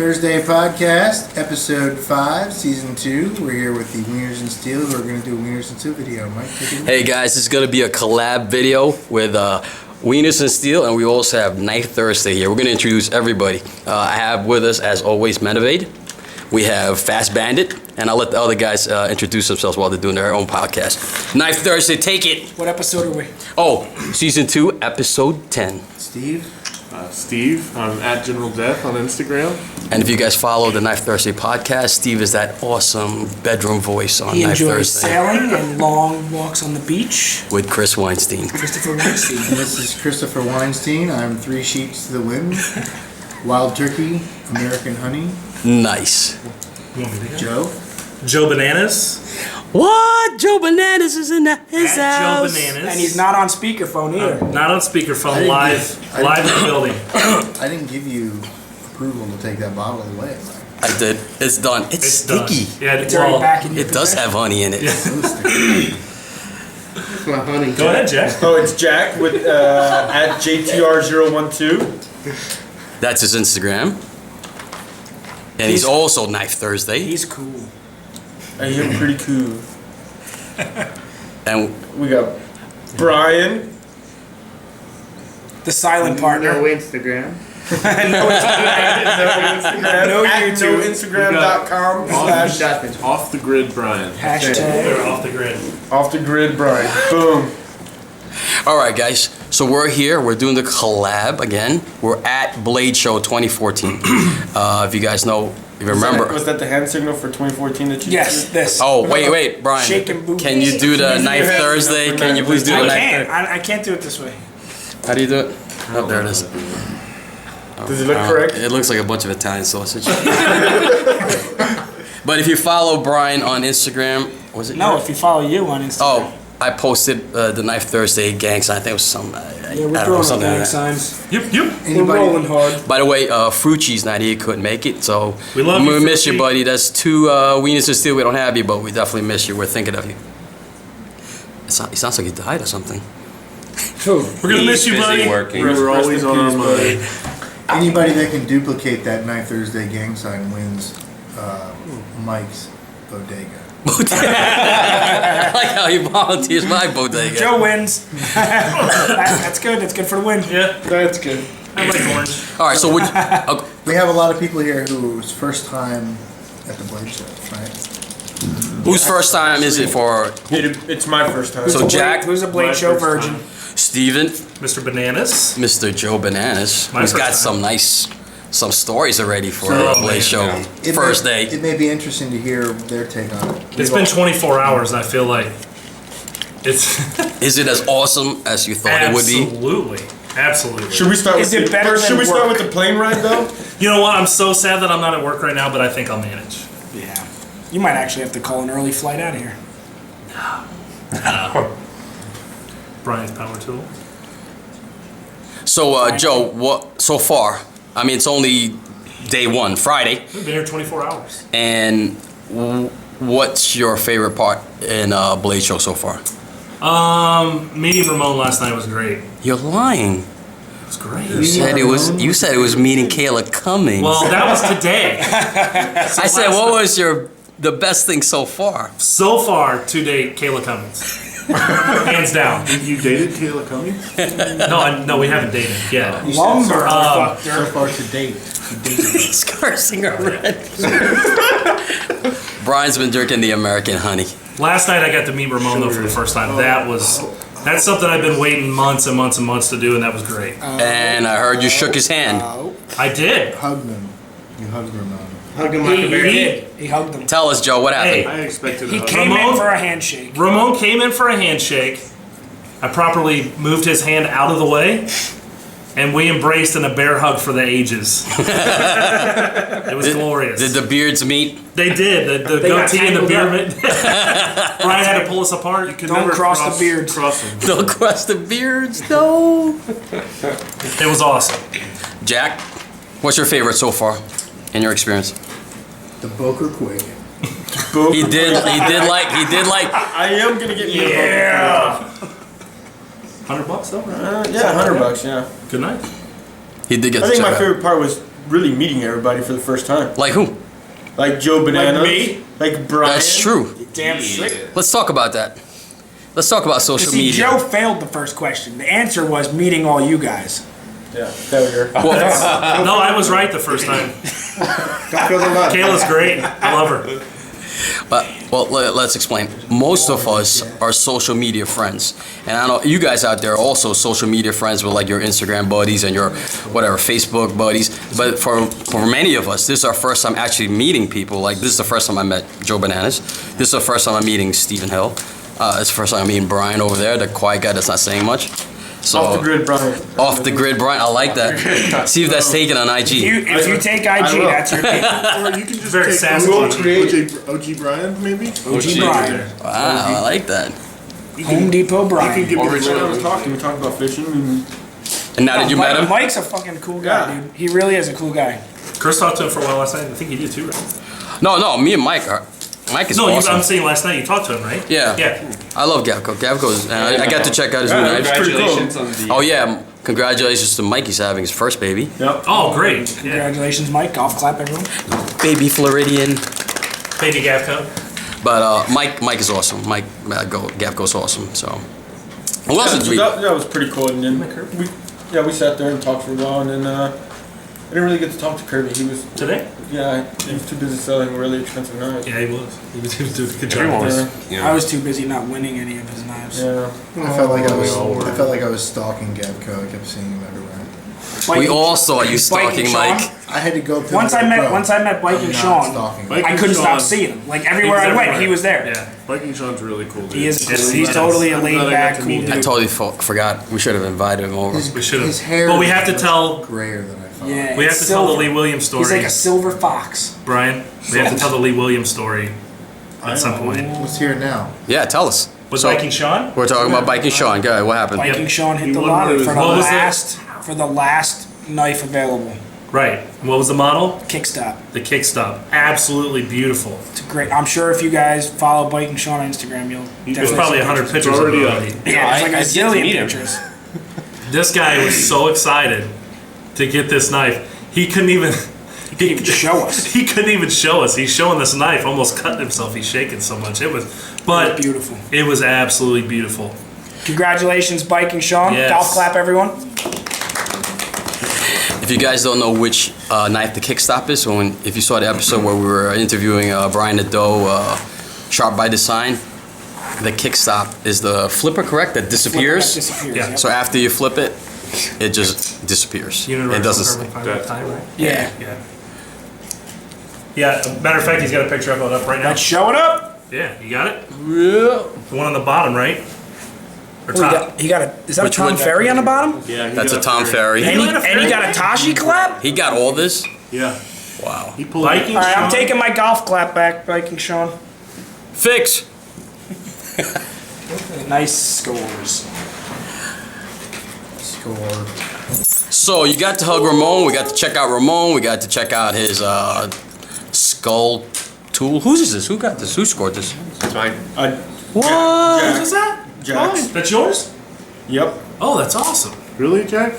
Thursday podcast, episode 5, season 2. We're here with the Wieners and Steel. We're going to do a Wieners and Steel video. Mike, take it away. Hey guys, this is going to be a collab video with Wieners and Steel, and we also have Knife Thursday here. We're going to introduce everybody. I have with us, as always, Menavade. We have Fast Bandit, and I'll let the other guys introduce themselves while they're doing their own podcast. Knife Thursday, take it. What episode are we? Oh, season 2, episode 10. Steve? Steve, I'm at General Death on Instagram. And if you guys follow the Knife Thursday podcast, Steve is that awesome bedroom voice on He Knife enjoys Thursday. sailing and long walks on the beach. With Chris Weinstein. Christopher Weinstein. And this is Christopher Weinstein. I'm 3 Sheets to the Wind, Wild Turkey, American Honey. Nice. Joe? Joe Bananas. What? Joe Bananas is in his At house. Joe Bananas. And he's not on speakerphone either. Not on speakerphone, live in the building. I didn't give you approval to take that bottle away. I did. It's done. It's sticky. Done. Yeah, It's already back in your It does have honey in it. It's my honey. Go ahead, Jack. Oh, it's Jack with at JTR012. That's his Instagram. And he's also Knife Thursday. He's cool. I am pretty cool. And We got Brian. The silent partner. No Instagram. No At YouTube. noinstagram.com slash Off the grid, Brian. Hashtag. They're off the grid. off the grid Brian. Boom. all right, guys. So we're here. We're doing the collab again. We're at Blade Show 2014. If you guys know, if you remember. Was that the hand signal for 2014 that you Yes, did? this. Oh, wait, Brian. Shaking boobies. Can you do the Knife Thursday? Can you please do the I Knife can't. Thursday? I can't do it this way. How do you do it? Oh, there it is. Does it look correct? It looks like a bunch of Italian sausage. But if you follow Brian on Instagram, was it? No, if you follow you on Instagram. Oh, I posted the Knife Thursday gang sign. I think it was some. Yeah, I we're don't know, throwing up something gang like that. signs. Yep. We're rolling hard. By the way, Frucci's not here, couldn't make it, so We love you, miss you, Frucci. buddy. That's 2 Wieners and Steel. We don't have you, but we definitely miss you. We're thinking of you. It sounds like he died or something. Who? We're gonna miss you, buddy. We're always on our mind. Anybody that can duplicate that Knife Thursday gang sign wins Mike's bodega. I like how he volunteers my bodega. Joe wins. That's good. That's good for the win. Yeah, That's good. I like orange. All right, so We have a lot of people here whose first time at the Blade Show, right? whose first time is it for It's my first time. So Jack, Who's a Blade My Show first virgin? time. Steven, Mr. Bananas. Mr. Joe Bananas, My who's first got time. some stories already for So- Blade Show It first may, day. It may be interesting to hear their take on it. It's been 24 hours, and I feel like it's Is it as awesome as you thought it would be? Absolutely. Should we start Is with it better first, than should we start work? with the plane ride though? You know what? I'm so sad that I'm not at work right now, but I think I'll manage. Yeah. You might actually have to call an early flight out of here. Brian's power tool. So, Joe, what so far? I mean, it's only day 1, Friday, We've been here 24 hours. and what's your favorite part in Blade Show so far? Meeting Ramon last night was great. You're lying. It was great. You said it was. You said it was meeting Kaila Cumings. Well, that was today. I said, what was the best thing so far? So far to date, Kaila Cumings. Hands down. You dated Kaila Cumings? No, we haven't dated yet. Lumber. So far to date. He's cursing already. Brian's been drinking the American honey. Last night I got to meet Ramon though for the first time. That's something I've been waiting months and months and months to do, and that was great. And I heard you shook his hand. I did. Hugged him. You hugged him. Hug him He did. He hugged them. Tell us, Joe, what happened? I expected He a came in Ramon? for a handshake. Ramon came in for a handshake. I properly moved his hand out of the way, and we embraced in a bear hug for the ages. It was glorious. Did the beards meet? They did. The They got goatee and the tangled beard. Brian had to pull us apart. You could Don't never cross the beards. Cross them. Don't cross the beards, no. It was awesome. Jack, what's your favorite so far in your experience? The Boker Quig. He did like. I am gonna get me Yeah. $100 though. yeah, $100, yeah. Good night. He did get. I the think my check out. favorite part was really meeting everybody for the first time. Like who? Like Joe Bananas. me? Like Brian. That's true. Damn straight. Let's talk about that. Let's talk about social See, media. Joe failed the first question. The answer was meeting all you guys. Yeah, failure. Well, No, I was right the first time. Don't feel the love. Kayla's great. I love her. let's explain. Most of us are social media friends, and I know you guys out there are also social media friends with like your Instagram buddies and your whatever Facebook buddies. But for many of us, this is our first time actually meeting people. Like this is the first time I met Joe Bananas. This is the first time I'm meeting Stephen Hill. It's the first time I'm meeting Brian over there, the quiet guy that's not saying much. So Off the grid, Brian. Off the grid, Brian. I like that. See if that's taken on IG. If you take IG, that's your name. Or you can just Very take sassy. OG Brian, maybe? OG Brian. Wow, I like that. Home Depot You Brian. can give me When I the was talking, we talked about fishing and And now that you met him, Mike's a fucking cool guy, dude. He really is a cool guy. Chris talked to him for a while last night. I think you did too, right? no, me and Mike are. Mike is No, awesome. I'm saying last night you talked to him, right? Yeah. Yeah. I love Gavco. Gavco's. I got to check out his new Yeah, knife. Congratulations on the. Oh yeah, congratulations to Mike. He's having his first baby. yep. Oh, great. Yeah. Congratulations, Mike. Golf clap, everyone. Baby Floridian. Baby Gavco. But Mike is awesome. Gavco's awesome. So. Who else did So we? that was pretty cool. And then we sat there and talked for a while, and then I didn't really get to talk to Kirby. He was Today? he was too busy selling really expensive knives. Yeah, he was. He was doing a good Everyone job. was. I was too busy not winning any of his knives. Yeah. I felt like I was stalking Gavco. I kept seeing him everywhere. We all saw you stalking Sean. Mike. I had to go through. Once I met Mike I'm and not Sean, stalking him. Mike I and couldn't stop Sean. seeing him. Like everywhere I went, he was there. Yeah. Viking Sean's really cool, dude. He is. Yes, He's he totally is. a I'm laid glad I got back, to cool meet him. I dude. totally forgot. We should have invited him over. We should His have. hair. But we was have to much tell. grayer than I thought. Yeah, We have it's to tell the silver. Lee Williams story. He's like a silver fox. Brian, we have to tell the Lee Williams story at some point. Let's hear it now. Yeah, tell us. Was So, Viking Sean? We're talking about Viking Sean. Go ahead. What happened? Viking Sean hit He the won lottery with- for the What was it? last knife available. Right. What was the model? Kickstop. The Kickstop. Absolutely beautiful. It's great. I'm sure if you guys follow Viking Sean on Instagram, you'll. There's probably 100 pictures of already it up. already. Yeah, it's like a I've yet to zillion meet him. pictures. This guy was so excited to get this knife. He couldn't even. He didn't even show us. He couldn't even show us. He's showing this knife, almost cutting himself. He's shaking so much. It was, but Beautiful. it was absolutely beautiful. Congratulations, Viking Sean. Yes. Golf clap, everyone. If you guys don't know which knife the Kickstop is, so if you saw the episode where we were interviewing Brian the Doe, Sharp by Design, the Kickstop is the flipper, correct? That disappears. Disappears. Yeah. Yep. So after you flip it, it just disappears. It doesn't. Time, right? Yeah. Yeah. Yeah. Matter of fact, he's got a picture of it up right now. Let's show it up. Yeah, you got it. Yeah. The one on the bottom, right? Or Oh, top. he got a. Is that Which a Tom one? Ferry on the bottom? Yeah, he That's a got Tom Ferry. And he got a Tashi clap. He got all this. Yeah, Wow. he pulled. Viking All right, I'm Sean. taking my golf clap back, Viking Sean. Fix. Nice scores. Score. So you got to hug Ramon. We got to check out Ramon. We got to check out his skull tool. Whose is this? Who got this? Who scored this? It's mine. What? What's that? Jack's. That's yours? Yep. Oh, that's awesome. Really, Jack?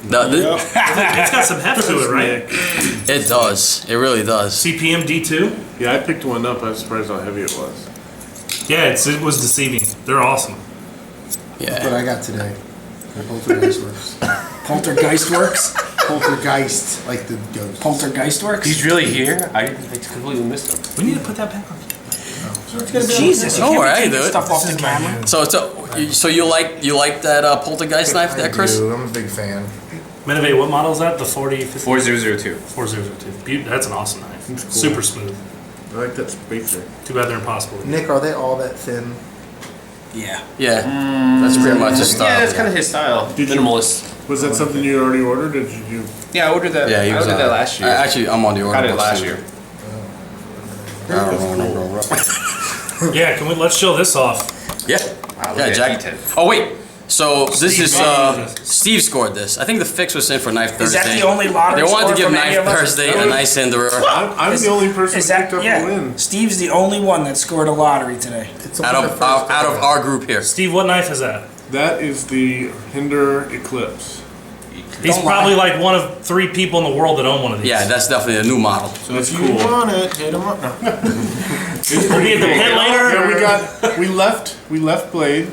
Yep. It's got some heft to it, right? It does. It really does. CPM D2? Yeah, I picked one up. I was surprised how heavy it was. Yeah, it was deceiving. They're awesome. That's what Yeah. I got today. The Poltergeist works. Poltergeist works. Poltergeist, like the ghost. Poltergeist works. He's really here? I completely missed him. We need to put that back on. Jesus, you Don't can't worry, be taking dude. stuff off the camera. So you like that Poltergeist knife there, Chris? I do. I'm a big fan. Menovate, what model is that? The 4050? 4002. 4002. That's an awesome knife. Super smooth. I like that spacer. Too bad they're impossible. Nick, are they all that thin? Yeah. Yeah. That's pretty much his style. Yeah, that's kind of his style. Did you- Minimalist. Was that something you already ordered, or did you? Yeah, I ordered that. Yeah, he I was ordered that last year. Actually, I'm on the order. Got it book last too. year. Yeah, let's show this off. Yeah. Wow, Yeah, look at Jack. Ep.10. Oh wait. So this is scored this. Steve scored this. I think the fix was in for Knife Thursday. Is that the only lottery They wanted to score give from any Knife of us? Thursday a nice Hinderer. I'm the only person Is who that picked up a yeah? win. Steve's the only one that scored a lottery today. It's Out only of the first out of our group here. Steve, what knife is that? That is the Hinderer Eclipse. He's probably like one of 3 people in the world that own one of these. Yeah, that's definitely a new model. So if you want it, hit him up. No. We'll be at the pit later. Yeah, we left Blade.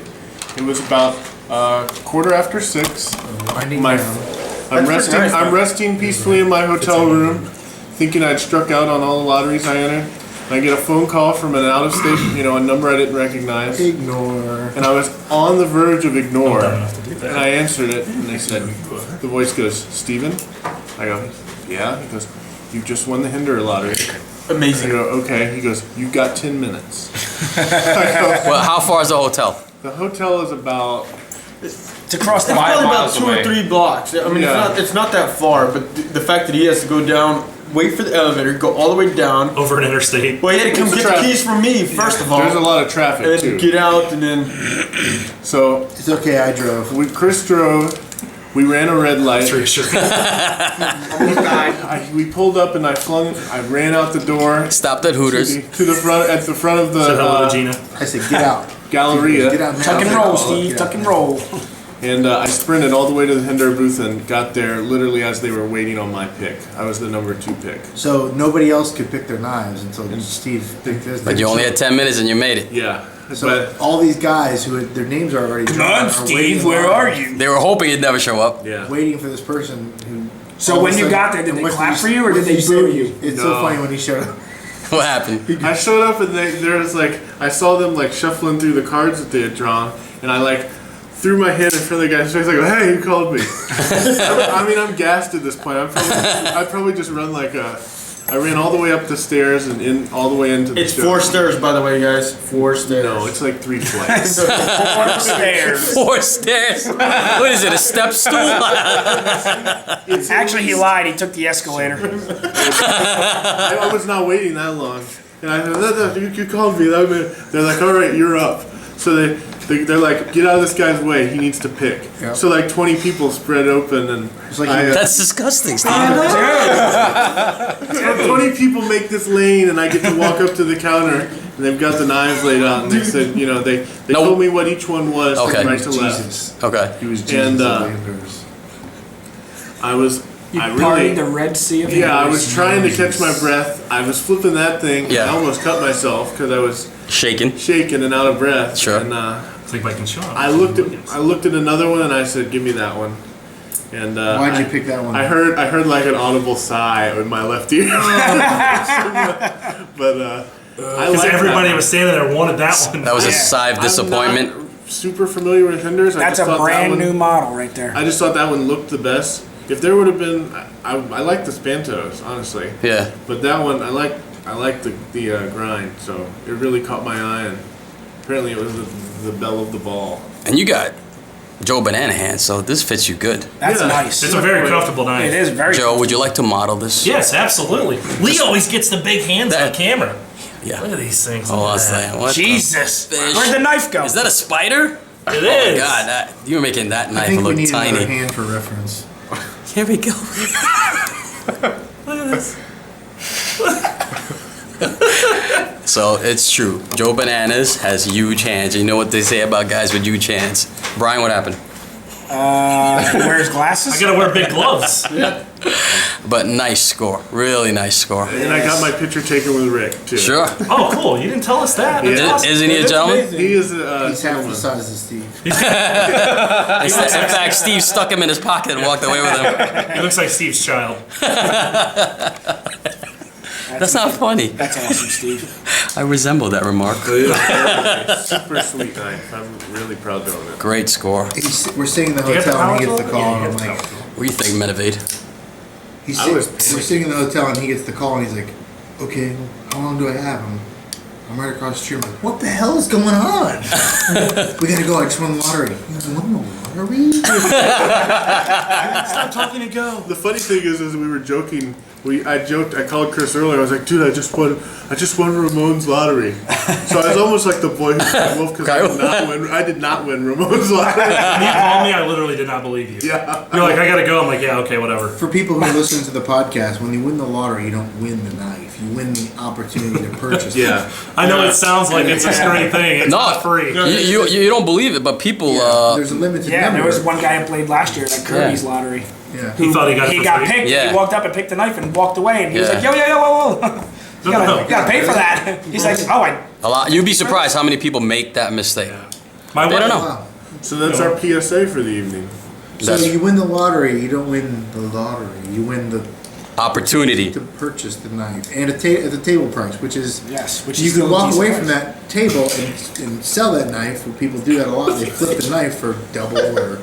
It was about 6:15. I'm resting peacefully in my hotel room, thinking I'd struck out on all the lotteries I entered. I get a phone call from an out-of-state, a number I didn't recognize. Ignore. And I was on the verge of ignore. And I answered it, and they said, the voice goes, "Steven?" I go, "Yeah." He goes, "You just won the Hinderer lottery." Amazing. I go, "Okay." He goes, "You've got 10 minutes." I go, Well, how far is the hotel? the hotel is about, It's across the It's probably about miles 2 away. or 3 blocks. I mean, Yeah. it's not that far, but the fact that he has to go down, wait for the elevator, go all the way down. Over an interstate. Well, he had to come It's get the traffic. keys from me first of all, there's a and lot of traffic then too. get out, and then So It's okay, I drove. Chris drove, we ran a red light. We pulled up and I ran out the door Stopped at Hooters. to the front, at the front of Said hello the to Gina. I said, get out. Galleria. Get out now. Tuck and roll, Steve. Tuck and roll. And I sprinted all the way to the Hinderer booth and got there literally as they were waiting on my pick. I was the number 2 pick. So nobody else could pick their knives until Steve picked his. But you only had 10 minutes and you made it. Yeah. So But all these guys who had, their names are already drawn are waiting in line, you? They were hoping you'd never show up. yeah. waiting for this person who. So all of when a you sudden- got there, did and they what clap you- for you or what did they say? boo you? It's so No. funny when he showed up. What happened? I showed up and there was like, I saw them like shuffling through the cards that they had drawn, and I like threw my hand in front of the guy's face. I go, "Hey, you called me." I mean, I'm gassed at this point. I'd probably just run like I ran all the way up the stairs and all the way into the it's show. 4 stairs, by the way, guys. 4 stairs. No, it's like 3 flights. Upstairs. 4 stairs. What is it, a step stool? Actually, he lied. He took the escalator. I was not waiting that long. And I said, "You called me." They're like, "All right, you're up." So they're like, "Get out of this guy's way. He needs to pick." Yep. So like 20 people spread open, and It's like That's disgusting, Steve. 20 people make this lane, and I get to walk up to the counter, and they've got the knives laid out, and they said, they No. told me what each one was, Okay. from right to left. Jesus. Okay. He was Jesus And, of the Hinderers. You I partied the really, Red Sea of yeah, I Hinders. was trying to catch my breath. I was flipping that thing. Yeah. I almost cut myself because I was Shaking. shaking and out of breath. Sure. And It's like Mike and Sean. I looked at another one, and I said, "Give me that one." And Why'd you pick that one? I heard like an audible sigh in my left ear. But I Because like everybody that was standing there wanted that one. That was a Yeah. sigh of disappointment. I'm not super familiar with Hinders. That's a brand new model right there. I just thought that one looked the best. If there would have been, I like the Spantos, honestly. Yeah. But that one, I like the grind. So it really caught my eye, and apparently it was the belle of the ball. And you got Joe Banana hands, so this fits you good. That's Yeah. nice. It's a very comfortable knife. It is very. Joe, would you like to model this? Yes, absolutely. Lee always gets the big hands on That- camera. Yeah. Look at these things. Hold on a Look at that. second. What the Jesus. fish? Where'd the knife go? Is that a spider? It Oh is. God, you were making that I knife think we look need another tiny. hand for reference. Here we go. Look at this. So it's true. Joe Bananas has huge hands. You know what they say about guys with huge hands. Brian, what happened? Wears glasses? I gotta wear big gloves. But nice score. Really nice score. And I got my picture taken with Rick too. Sure. Oh, cool. You didn't tell us that. That's awesome. Isn't he a gentleman? He is He's half the size of Steve. In fact, Steve stuck him in his pocket and walked away with him. He looks like Steve's child. That's not funny. That's awesome, Steve. I resemble that remark. super sweet knife. I'm really proud to own it. Great score. We're sitting in the You got the hotel and he power gets the tool? call Yeah, and you I'm got like, the power tool. What do you think, Medivade? we're was sitting in the hotel and he gets the call and he's like, okay, how long do I have? I'm right across the street. I'm like, what the hell is going on? We gotta go. I just won the lottery. You won the lottery? Stop talking to go. The funny thing is we were joking. I called Chris earlier. I was like, dude, I just won Ramon's lottery. So I was almost like the boy who cried wolf because I did not win Ramon's lottery. When you called me, I literally did not believe you. Yeah. You're like, I gotta go. I'm like, yeah, okay, whatever. For people who listen to the podcast, when you win the lottery, you don't win the knife. You win the opportunity to purchase it. Yeah. I know it sounds like it's a great thing. It's not free. You don't believe it, but people. There's a limited Yeah, number. there was one guy who played last year at Kirby's lottery. Yeah. He thought he got it for free? picked. Yeah. He walked up and picked the knife and walked away, and he was Yeah. like, yo, whoa. You No. gotta pay for that. He's like, oh, A lot. You'd be surprised how many people make that mistake. My They don't know. Wow. So that's our PSA for the evening. So That's you win the lottery, you don't win the lottery. You win the opportunity. to purchase the knife and at the table price, which is which you is can still a walk decent away price. from that table and sell that knife. Well, people do that a lot. They flip the knife for double or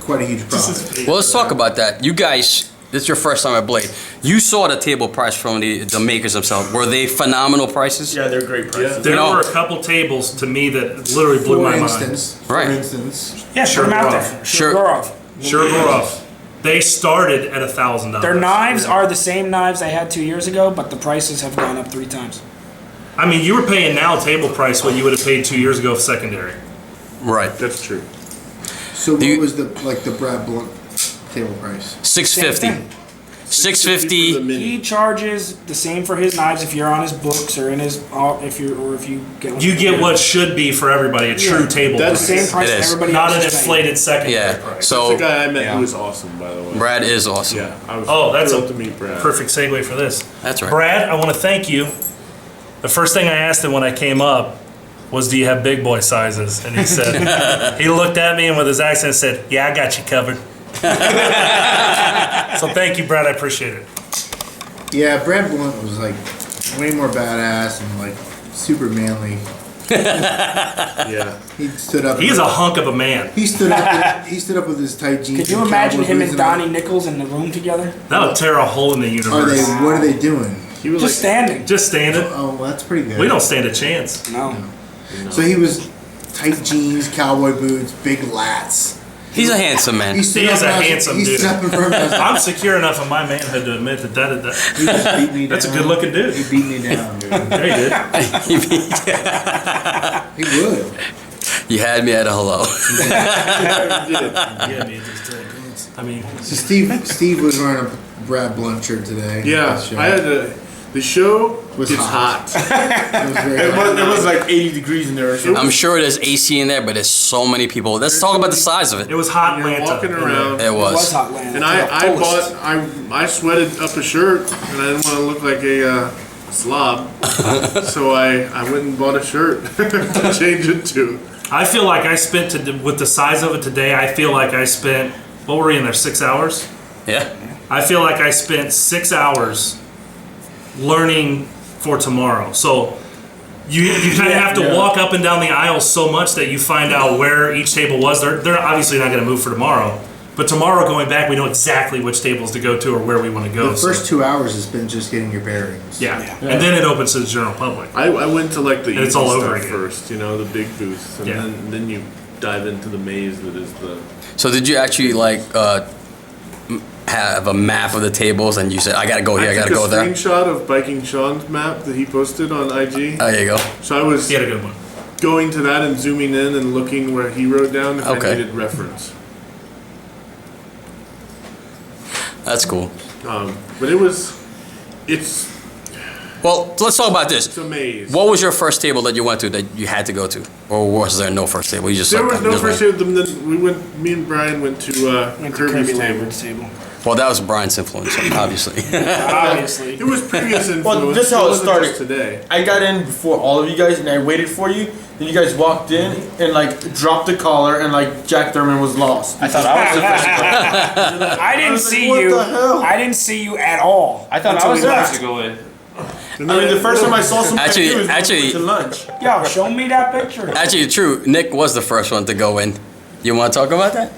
quite a huge profit. Well, let's talk about that. You guys, this is your first time at Blade. You saw the table price from the makers themselves. Were they phenomenal prices? Yeah, they're great prices. There You know- were a couple tables to me that literally blew my mind. Right. For instance, Yeah, put them out there. Sure. Gorov. Sure, rough. They started at $1,000. Their knives are the same knives I had 2 years ago, but the prices have gone up 3 times. I mean, you were paying now table price what you would have paid 2 years ago for secondary. Right. That's true. so what you- was the Brad Blount table price? $650. Same thing. For the $650. mini. He charges the same for his knives if you're on his books or in his if you get You get what should be for everybody a true table the That's price. same price It is. everybody Not else an is paying. inflated secondary Yeah. price. That's So the guy I met who was awesome, by the way. Brad is awesome. Yeah, I was Oh, that's thrilled a to meet Brad. perfect segue for this. That's right. Brad, I want to thank you. The first thing I asked him when I came up was, do you have big boy sizes? And he said, he looked at me and with his accent said, yeah, I got you covered. So thank you, Brad. I appreciate it. Yeah, Brad Blount was like way more badass and like super manly. Yeah. He stood up. He's a hunk of a man. He stood up. He stood up with his tight jeans. Could you and imagine cowboy him boots and all. Donnie Nichols in the room together? That would tear a hole in the Are universe. they? What are they doing? He was Just like, standing. Just stand it. Oh, well, that's pretty good. We don't stand a chance. No. So he was tight jeans, cowboy boots, big lats. He's a handsome man. Stood He is up a and I was- handsome he dude. stood up in front of me. I was like, I'm secure enough of my manhood to admit that he just beat me that's a down. good looking dude. He beat me down, dude. There you did. He would. You had me at a hello. Yeah, man, just, I mean, So Steve was wearing a Brad Blount shirt today. yeah, That show. I had to. The show Was gets hot. hot. It was very It was like 80 degrees in there. So I'm sure there's AC in there, but there's so many people. Let's talk about the size of it. it was hot You're Atlanta. walking around. It It was was. Hotland. And I sweated up a shirt, and I didn't want to look like a slob, so I went and bought a shirt to change it to. I feel like I spent, with the size of it today, I feel like I spent, what were we in there, 6 hours? Yeah. I feel like I spent 6 hours learning for tomorrow. So you kind of have to walk up and down the aisle so much that you find out where each table was. They're obviously not going to move for tomorrow. But tomorrow going back, we know exactly which tables to go to or where we want to go. The first 2 hours has been just getting your bearings. Yeah. And then it opens to the general public. I went to like the And it's easy all over stuff again. first, you know, the big booths, and Yeah. then you dive into the maze that is the. So did you actually have a map of the tables and you said, I gotta go here, I gotta took go a there? screenshot of Biking Sean's map that he posted on IG. There you go. So I was He had a good one. going to that and zooming in and looking where he wrote down if Okay. I needed reference. That's cool. But it's Well, let's talk about this. a maze. What was your first table that you went to that you had to go to? Or was there no first table? You just There like, was no just first went- table. Then we went. Me and Brian went to Went to Kirby's Kirby table. Lambert's table. Well, that was Brian's influence, obviously. Obviously. It was previous influence. Well, this is how it wasn't started. just today. I got in before all of you guys, and I waited for you. Then you guys walked in and like dropped the collar, and like Jack Thurman was lost. I thought I was the first. I didn't was like, see what you. the hell? I didn't see you at all. I thought until I was we the left. first to go in. I mean, the first time I saw somebody Actually- do was when we actually- went to lunch. Yo, show me that picture. Actually, true. Nick was the first one to go in. You want to talk about that?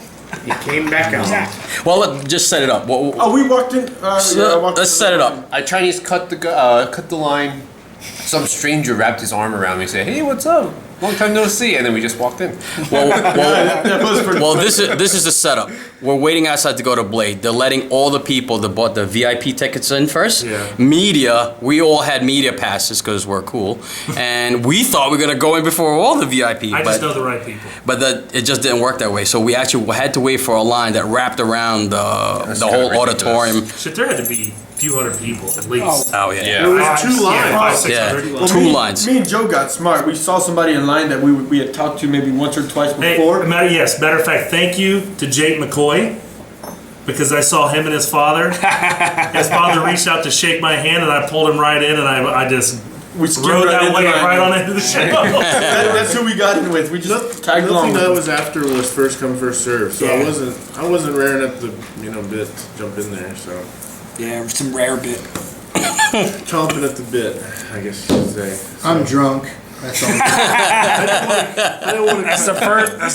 He came back out. Well, just set it up. Oh, we walked in. Yeah, I walked Let's in. set it up. A Chinese cut the line. Some stranger wrapped his arm around me and said, "Hey, what's up? Long time no see." And then we just walked in. That was pretty Well, funny. this is the setup. We're waiting outside to go to Blade. They're letting all the people that bought the VIP tickets in first. Yeah. Media, we all had media passes because we're cool, and we thought we were gonna go in before all the VIP. I but just know the right people. but it just didn't work that way. So we actually had to wait for a line that wrapped around the whole kinda auditorium. Shit, there had to be a few hundred people at least. Oh yeah. Yeah. There was two lines. Yeah, 500, Yeah. 600. Well, Two me, lines. Me and Joe got smart. We saw somebody in line that we had talked to maybe once or twice Hey, before. matter of fact, thank you to Jake McCoy. because I saw him and his father. His father reached out to shake my hand, and I pulled him right in, and I just rode that wave right on into the show. That's who we got in with. We just tagged along. Nothing I was after was first come first serve, so Yeah. I wasn't raring up the bit to jump in there. So Yeah, some rare bit. chomping at the bit, I guess you could say. I'm drunk. That's all. I don't want to. That's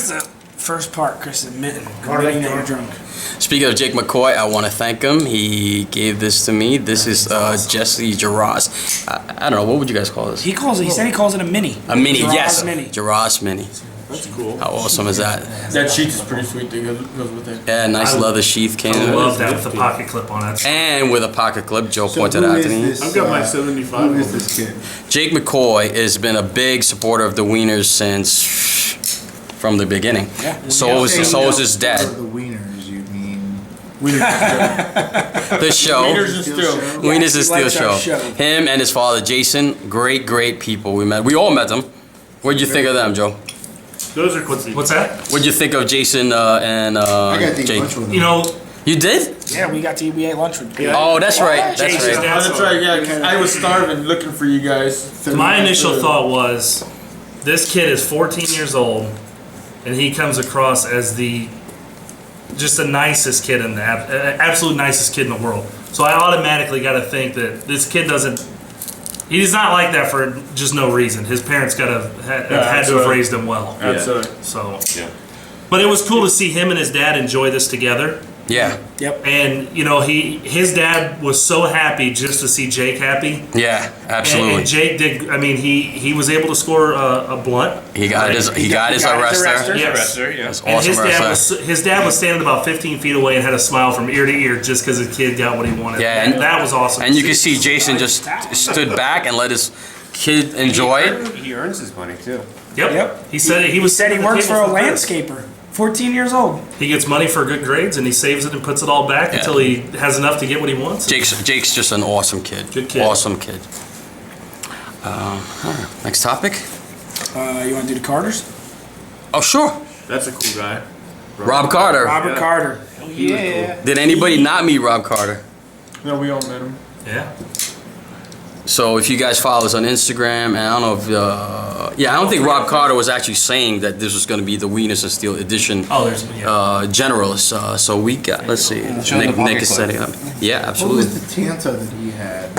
the first part, Chris admitting that you're drunk. Speaking of Jake McCoy, I want to thank him. He gave this to me. This is Jesse Giras. I don't know, what would you guys call this? He said he calls it a mini. A mini, Giras yes. Mini. Giras Mini. That's cool. How awesome is that? That sheet is pretty sweet. That goes with it. Yeah, nice leather sheath came I in. love that with the pocket clip on it. And with a pocket clip, Joe So pointed who out is to me. this, I've got my 75 Who is over. this kid? Jake McCoy has been a big supporter of the Wieners since from the beginning. Yeah. So is his For dad. the Wieners, you mean? This show. Wieners is still. Wieners is he likes still our show. show. Him and his father, Jason, great people we met. We all met them. What'd you think of them, Joe? Those are cool. What's that? What'd you think of Jason and I got to eat Jake? lunch with him. You know, You did? Yeah, we ate lunch with him. Oh, that's right. That's Jason's right. dad. That's right. Yeah, 'cause I was starving, looking for you guys. My initial thought was, this kid is 14 years old, and he comes across as just the nicest kid in the absolute nicest kid in the world. So I automatically got to think that this kid he's not like that for just no reason. His parents had to have raised him well. Absolutely. So, Yeah. but it was cool to see him and his dad enjoy this together. Yeah. Yep. And his dad was so happy just to see Jake happy. Yeah, absolutely. And Jake did. I mean, he was able to score a blunt. He got his arrestor. Yes. That's And awesome arrestor. his dad was standing about 15 feet away and had a smile from ear to ear just because his kid got what he wanted. Yeah, and and- that was awesome. And you can see Jason just stood back and let his kid enjoy it. He earns his money too. Yep. He said he was. He said he sitting at the works for table a first. landscaper. 14 years old. He gets money for good grades and he saves it and puts it all back until he has enough to get what he wants. Jake's just an awesome kid. Good kid. Awesome kid. Next topic. You want to do the Carters? Oh, sure. That's a cool guy. Rob Carter. Robert Yeah. Carter. Yeah. Did anybody not meet Rob Carter? No, we all met him. Yeah. So if you guys follow us on Instagram, and I don't know if, I don't think Rob Carter was actually saying that this was going to be the Wieners and Steel edition Oh, there's generalist. So we got, let's see, Show the Nick pocket is clip. setting up. Yeah, What absolutely. was the Tanto that he had?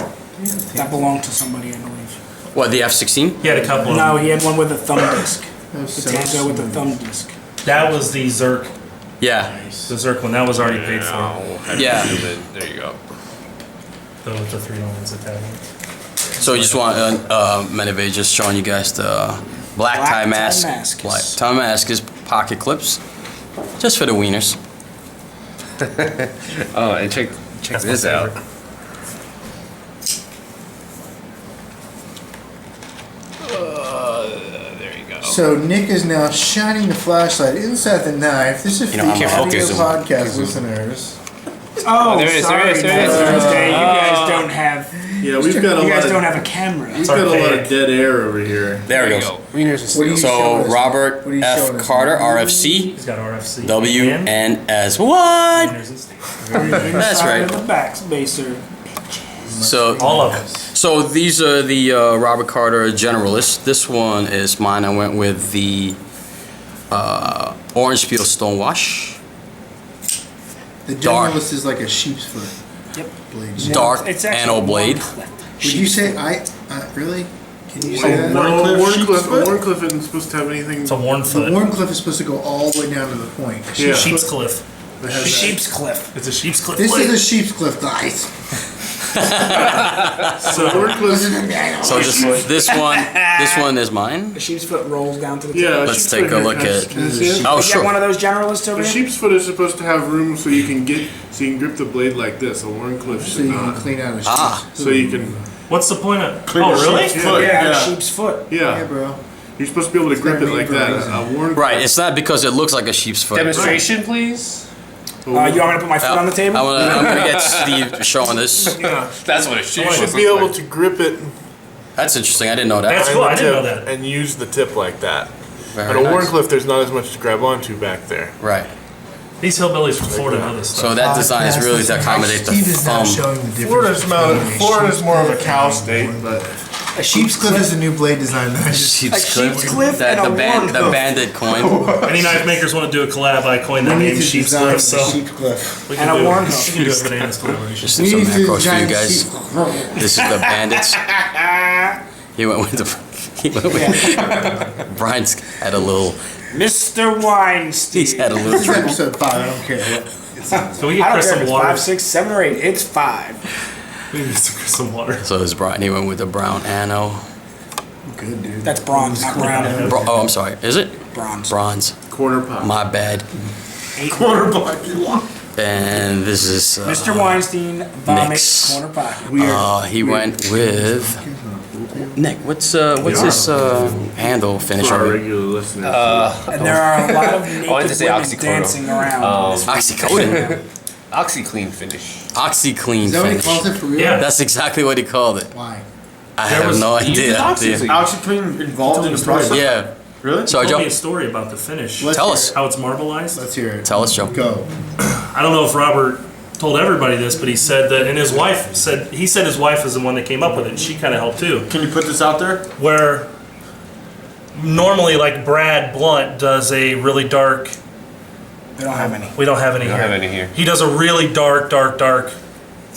That belonged to somebody, I believe. What, the F-16? He had a couple. No, of them. he had one with a thumb disc. That was The so Tanto with the sweet. thumb disc. That was the Zerk. Yeah, The Zerk one that was already paid for. yeah. There you go. With the 3 lines attached. So you just want Meneve just showing you guys the black tie mask. Black tie mask is pocket clips, just for the Wieners. Oh, and check That's my this out. favorite. There you go. So Nick is now shining the flashlight inside the knife. This is for You know, I'm the a audio focus. podcast listeners. Oh, there it is, sorry, there it is, there it is. Thursday. You guys don't have. Yeah, we've got a You guys lot don't of have a camera. we've got a lot of dead air over here. There it goes. Wieners What do you So showing us? Robert What are you F. showing us? Carter, RFC, He's got RFC. WNS. What? Wieners and Steel. That's Side right. of the back spacer. So All of them. So these are the Robert Carter generalists. This one is mine. I went with the orange peel stonewash. The Dark. generalist is like a sheep's foot. Yep. Blade. Dark It's actually anno blade. Would you say really? Can you say that? Warncliffe isn't supposed to have anything. It's a worn The foot. Warncliffe is supposed to go all the way down to the point. Yeah. Sheep's Cliff. that has that. Sheep's Cliff. It's a sheep's cliff. This blade. is a sheep's cliff, guys. So Warncliffe. So this one is mine. The sheep's foot rolls down to the Yeah. tip. Let's take a look at. Can I see it? Oh You got one sure. of those generalists over A here? sheep's foot is supposed to have room so you can grip the blade like this. A Warncliffe So should you can not. clean out a sheep's Ah. So you can. What's the point of? Clean Oh, the really? sheep's foot. Yeah, Yeah. sheep's foot. Yeah. Yeah, bro. You're supposed to be able to grip it like that. A Warncliffe. Right. It's not because it looks like a sheep's foot. Demonstration, please. You want me to put my foot on the table? I'm gonna get Steve showing this. Yeah. That's what it should. You should be able to grip it That's interesting. I didn't know that. That's cool. I didn't know that. and use the tip like that. Very At a nice. Warncliffe, there's not as much to grab onto back there. Right. These hillbillies from Florida know this So stuff. that design is really to accommodate the Steve is not thumb. showing the difference. Florida's more of a cow state, but A Sheep's Cliff is a new blade design that I just Sheep's Sheep's Cliff That and a the Warren bandit coin. Any knife makers want to do a collab, I coined that We need name to Sheep's design Cliff, the so Sheep's Cliff. we And can a do Warren we can do a bananas collaboration. Just We some need to macros for you design guys. sheep. This is the bandits. He went with Brian's had a little. Mr. Weinstein. He's had a This little. is episode 5. I don't care what. Can we get I don't Chris care if some it's water? 5, 6, 7, or 8. It's 5. We need some water. So it's Brian. He went with the brown anno. Good, dude. That's bronze, not brown. Oh, I'm sorry. Is it Bronze. bronze? quarter pound. My bad. Quarterback. And this is Mr. Weinstein, vomit, Nick's. corner pocket. he went with Nick. What's his handle For finisher? our regular listeners. And there are a lot of naked wanted to say women oxycodone. dancing around. Oxycodone. OxyClean finish. OxyClean Is that what he finish. calls it for real? Yeah. That's exactly what he called it. Why? I There have was- no he uses idea. OxyClean. OxyClean involved in the story. process? Yeah. Really? Sorry, Told me Joe. a story about the finish. Let's Tell hear us. it. How it's marbleized. Let's hear it. Tell us, Joe. Go. I don't know if Robert told everybody this, but he said that, and his wife said his wife is the one that came up with it. And she kind of helped too. Can you put this out there? Where normally, like Brad Blount does a really dark. They don't have any. We don't have any We don't here. have any here. He does a really dark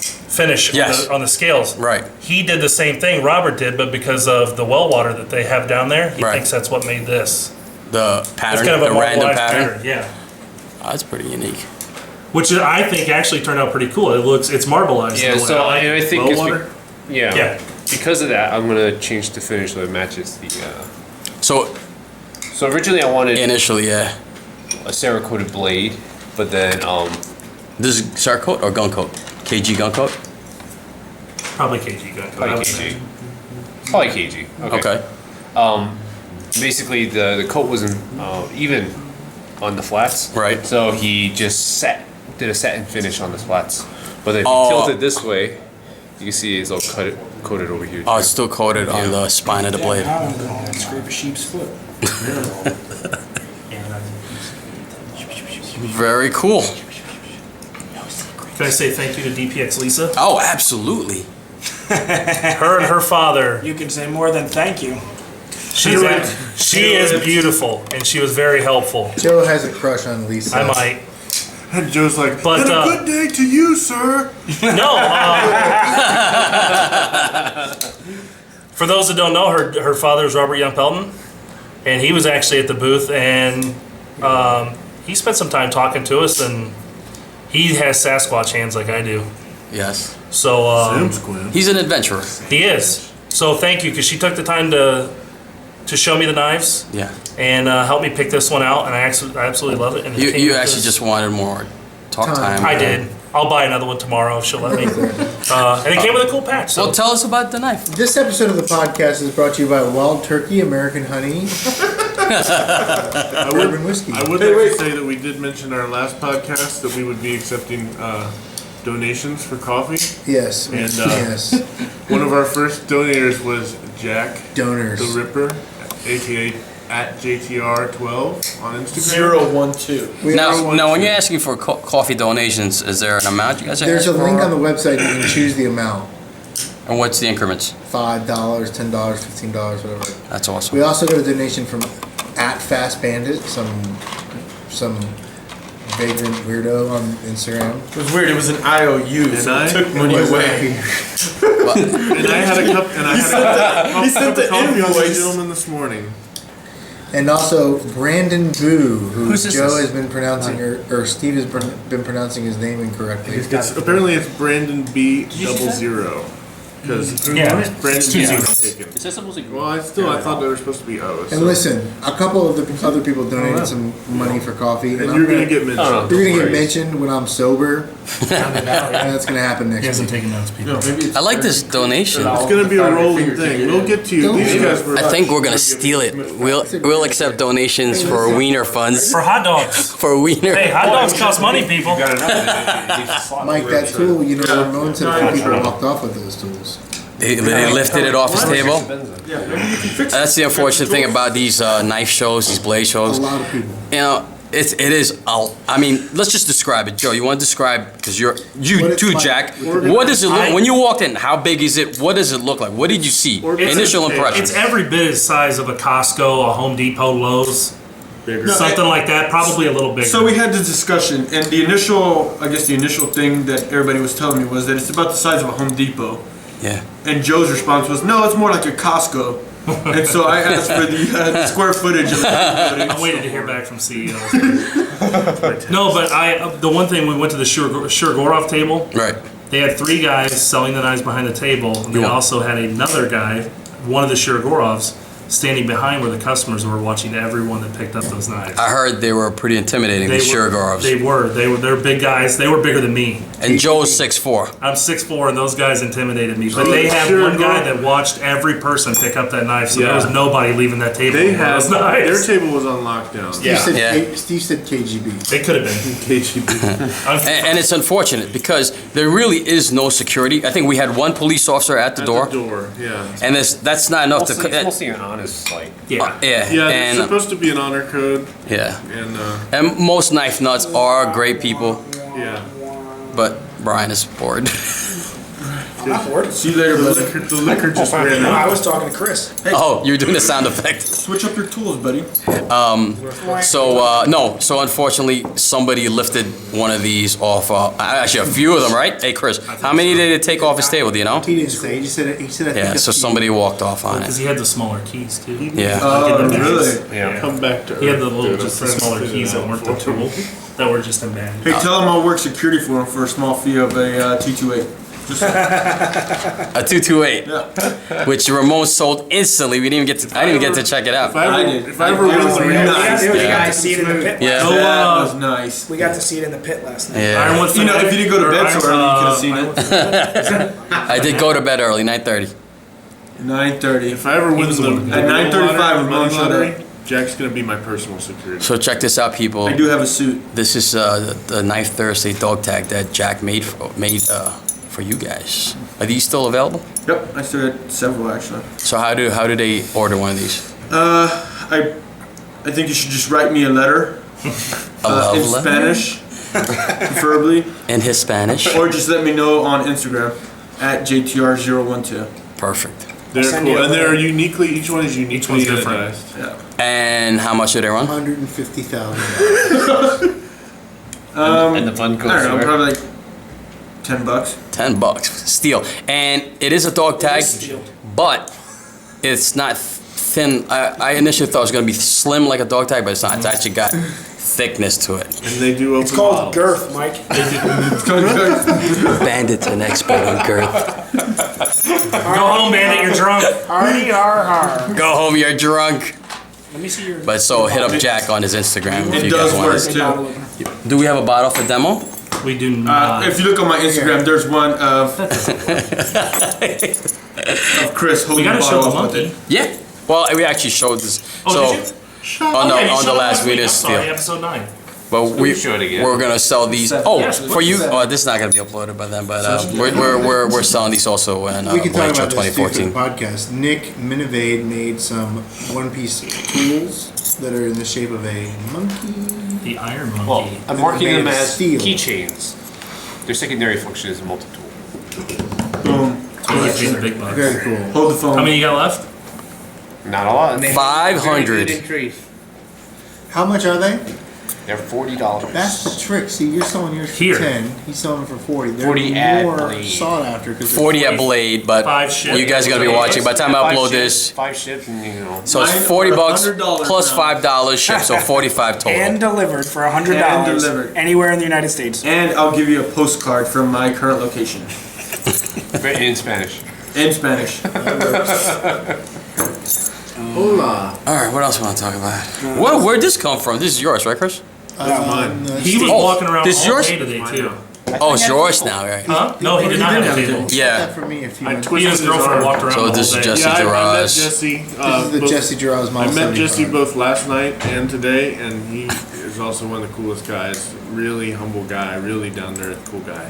finish Yes. on the scales. Right. He did the same thing Robert did, but because of the well water that they have down there, he Right. thinks that's what made this. The It's pattern, kind of a the random marbleized pattern. Yeah. Oh, that's pretty unique. Which I think actually turned out pretty cool. It's marbleized. Yeah, in a way. so like I think well it's water. Yeah. because of that, I'm gonna change the finish so it matches the. So So originally I wanted initially, yeah. a Cerakoted blade, but then This is Sar coat or gun coat? KG gun coat? Probably KG gun. I probably would say. KG. Probably KG. Okay. Basically the coat wasn't even on the flats. Right. So he just did a satin finish on the flats. But then if Oh. you tilt it this way, you can see it's all coated over here. Oh, it's still coated on the spine of the blade. I want to go home and scrape a sheep's foot. Very cool. Can I say thank you to DPX Lisa? Oh, absolutely. Her and her father. You can say more than thank you. She is beautiful, and she was very helpful. Joe has a crush on Lisa. I might. And Joe's like, But, and a good day to you, sir. No. For those that don't know, her father is Robert Young Pelton, and he was actually at the booth, and he spent some time talking to us, and he has Sasquatch hands like I do. Yes. So He's an adventurer. he is. So thank you, because she took the time to show me the knives Yeah. and help me pick this one out, and I absolutely love it. And it came You with actually this- just wanted more talk time. I did. I'll buy another one tomorrow if she'll let me. And it came with a cool patch. So Well, tell us about the knife. This episode of the podcast is brought to you by Wild Turkey, American Honey, Bourbon Whiskey. I would like to say that we did mention in our last podcast that we would be accepting donations for coffee. Yes. And, yes. One of our first donators was Jack Donors. the Ripper, aka at JTR12 on Instagram. 012. We Now, also- now, when you're asking for coffee donations, is there an amount you guys are there's a asking link for? on the website. You can choose the amount. And what's the increments? $5, $10, $15, whatever. That's awesome. We also got a donation from at Fast Bandit, some vagrant weirdo on Instagram. It was weird. It was an IOU, so I- it took money Was away. happy. And I had a cup. And I had he sent the cup of coffee on the invoice. gentleman this morning. And also Brandon Boo, who Who's this? Joe has been pronouncing, or Steve has been pronouncing his name incorrectly. Apparently it's Brandon B00. Because Yeah. Brandon B is taken. Is that supposed to Well, I thought they were supposed to be O's. And listen, a couple of the other people donated some money for coffee, And I'm you're gonna get mentioned. Oh, no. you're gonna get Worries. mentioned when I'm sober, and that's gonna happen he next hasn't week. taken those people. No, maybe it's I like this donation. It's gonna be a rolling thing. We'll get to you. These guys were. I think we're gonna steal it. We'll accept donations for wiener funds. For hot dogs. For wiener. Hey, hot dogs cost money, people. Mike, that tool, you know, Ramon said a few people walked off with those tools. They lifted it off his table. Yeah, maybe you can fix it. That's the unfortunate thing about these knife shows, these blade A shows. lot of people. You know, It is. I mean, let's just describe it, Joe. You want to describe because you What too, it's Jack. like. What does it look when you walked in? How big is it? What does it look like? What did you see? Initial impressions. It's every bit as size of a Costco, a Home Depot, Lowe's, Bigger. something like that. Probably a little bigger. So we had this discussion, and the initial thing that everybody was telling me was that it's about the size of a Home Depot. Yeah. And Joe's response was, no, it's more like a Costco. And so I asked for the square footage of the I'm waiting to hear back from CEOs. No, but the one thing, we went to the Shurgorov table. Right. They had 3 guys selling the knives behind the table. And they Yeah. also had another guy, one of the Shurgorovs, standing behind where the customers were watching everyone that picked up those knives. I heard they were pretty intimidating. The Shurgorovs. They're big guys. They were bigger than me. And Joe's 6'4". I'm 6'4", and those guys intimidated me. But they had one guy that watched every person pick up that knife, so there was nobody leaving that table. They with had those knives. their table was on lockdown. Steve said KGB. It could have been. KGB. And it's unfortunate because there really is no security. I think we had one police officer at the door. Yeah. And that's not enough It's to. mostly an honest, like. Yeah. Yeah, And there's supposed to be an honor code, yeah. and And most knife nuts are great people, yeah. but Brian is bored. I'm not bored. See you later, buddy. The liquor just ran No, out. I was talking to Chris. Oh, you're doing the sound effect. Switch up your tools, buddy. So unfortunately, somebody lifted one of these off. Actually, a few of them, right? Hey, Chris, how many did it take off his table? Do you know? He didn't say. He said. I think. Yeah. So somebody walked off on Because it. he had the smaller keys, too. Yeah. Oh, really? Yeah. Come back to He had the earth, little, dude. just the I'm trying to smaller figure keys it that out weren't the for you. tool, that were just embedded. Hey, tell him I'll work security for him for a small fee of a T28. Just A 228, yeah. which Ramon sold instantly. We didn't even get to. I didn't even get to check it out. If I ever win the We race, got to Yeah. see it in the pit. Yeah. last So, night. That was nice. We got to see it in the pit last night. Yeah. Ironwood You know, if you didn't go to bed or so early, you could have seen it. I did go to bed early, 9:30. 9:30. if I ever win was the the one- At 9:35 money Ramon showed lottery, up. Jack's gonna be my personal security. So check this out, people. I do have a suit. This is the Knife Thursday dog tag that Jack made for you guys. Are these still available? Yep, I still had several actually. So how do they order one of these? I think you should just write me a letter A love in letter? Spanish, preferably, In his Spanish? or just let me know on Instagram at JTR012. Perfect. They're send cool, you a and they're letter. uniquely. Each one is uniquely Each one's different. anodized. Yeah. And how much do they run? $150,000. And the fun I goes don't know, where? probably like $10. $10. Steal. And it is a dog tag, Steal. but it's not thin. I initially thought it was going to be slim like a dog tag, but it's not. It's actually got thickness to it. And they do open It's called bottles. girth, Mike. Bandit's an expert on girth. Go home, Bandit, you're drunk. Hardy har har. Go home, you're drunk. Let me see your. But so hit up Jack on his Instagram if It you does guys work want too. to. Do we have a bottle for demo? We do not. If you look on my Instagram, there's one of Chris We holding a gotta show bottle the up with monkey. it. Yeah. Well, we actually showed this. Oh, so did you? on Okay, you the showed it last week. Wieners I'm sorry, steal. episode 9. But show it again. we're gonna sell these. Oh, Yes, for you. Oh, this is not gonna be uploaded by then. But we're selling these also in We can talk Rachel about this too for the 2014. podcast. Nick Minivade made some one-piece tools that are in the shape of a monkey. The Iron Well, Monkey. I'm marking Made them of as steel. keychains. Their secondary function is a multi-tool. Boom. Those are the big bucks. Very cool. Hold the phone. How many you got left? Not a lot. 500. How much are they? They're $40. That's the trick. See, you're selling yours for Here. 10. He's selling them for 40. They're 40 at more Blade. sought after because 40 at Blade, but 5 ship. you guys are gonna be watching. By the time I upload this, 5 ships, and you know. so it's Mine $40 are bucks $100 plus now. $5 ship, so 45 total. And delivered for $100 And delivered. anywhere in the United States. And I'll give you a postcard from my current location In Spanish. in Spanish. Hola. All right, what else we want to talk about? Where'd this come from? This is yours, right, Chris? mine. He was Oh, walking around this is all yours? day today, too. Oh, it's yours now, right? Huh? No, he did not have a table. Yeah. That for me if you I want. He and his girlfriend walked around So the whole this is day. just- Yeah, I met Gerard's. Jesse. This is the both- Jesse Gerard's mom. I met Jesse 75. both last night and today, and he is also one of the coolest guys. Really humble guy, really down to earth, cool guy.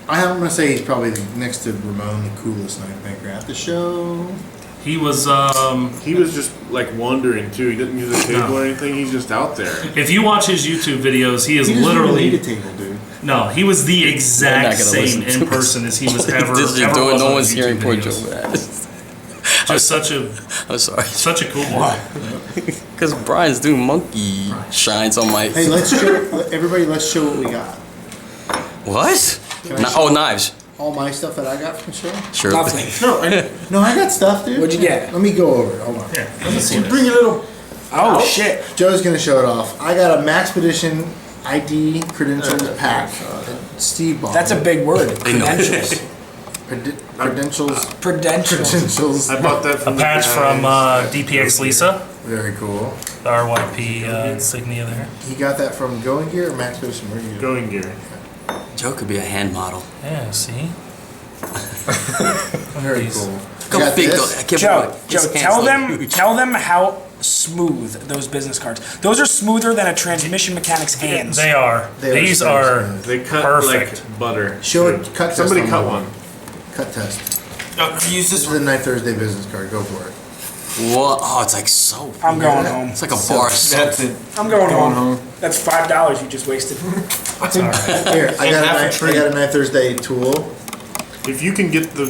I'm gonna say he's probably next to Ramon, the coolest knife maker at the show. He was just like wandering too. He didn't use a table or anything. He's just out there. if you watch his YouTube videos, he is He doesn't literally need a table, dude. no, he was the exact gonna same listen to in person as he was ever. This is ever doing. was No on one's his hearing YouTube poor videos. Joe. Just I'm sorry. such a cool one. Because Brian's doing monkey shines on my. Hey, let's show everybody. Let's show what we got. What? Can I show Oh, knives. all my stuff that I got from the show? Sure. Nothing. No, I got stuff, dude. What'd you get? Let me go over it. Hold on. Here, let me see You this. bring your little. Oh shit! Joe's gonna show it off. I got a Maxpedition ID credentials pack. Steve bought. That's a it. big word. I know. Credentials. Credentials. Credentials. Credentials. I bought that from A patch the from guy. DPX Lisa, Very cool. the RYP insignia there. He got that from Going Gear or Maxpedition? Where do you go? Going gear. Joe could be a hand model. Yeah, see. Very These. cool. Look You how got big this? those- I can't Joe, believe it. Joe, His hands tell look them, huge. tell them how smooth those business cards. Those are smoother than a transmission mechanic's hands. They are. They are These so are smooth. They cut perfect. like butter. Show it. Cut test. Somebody on cut that one. Cut test. Use This is the Night Thursday business card. Go for it. What? Oh, it's like soap. I'm going home. It's like a bar of soap. That's it. I'm going Going home. home. That's $5 you just wasted. Here, I half a got a Night Thursday tool. If you can get the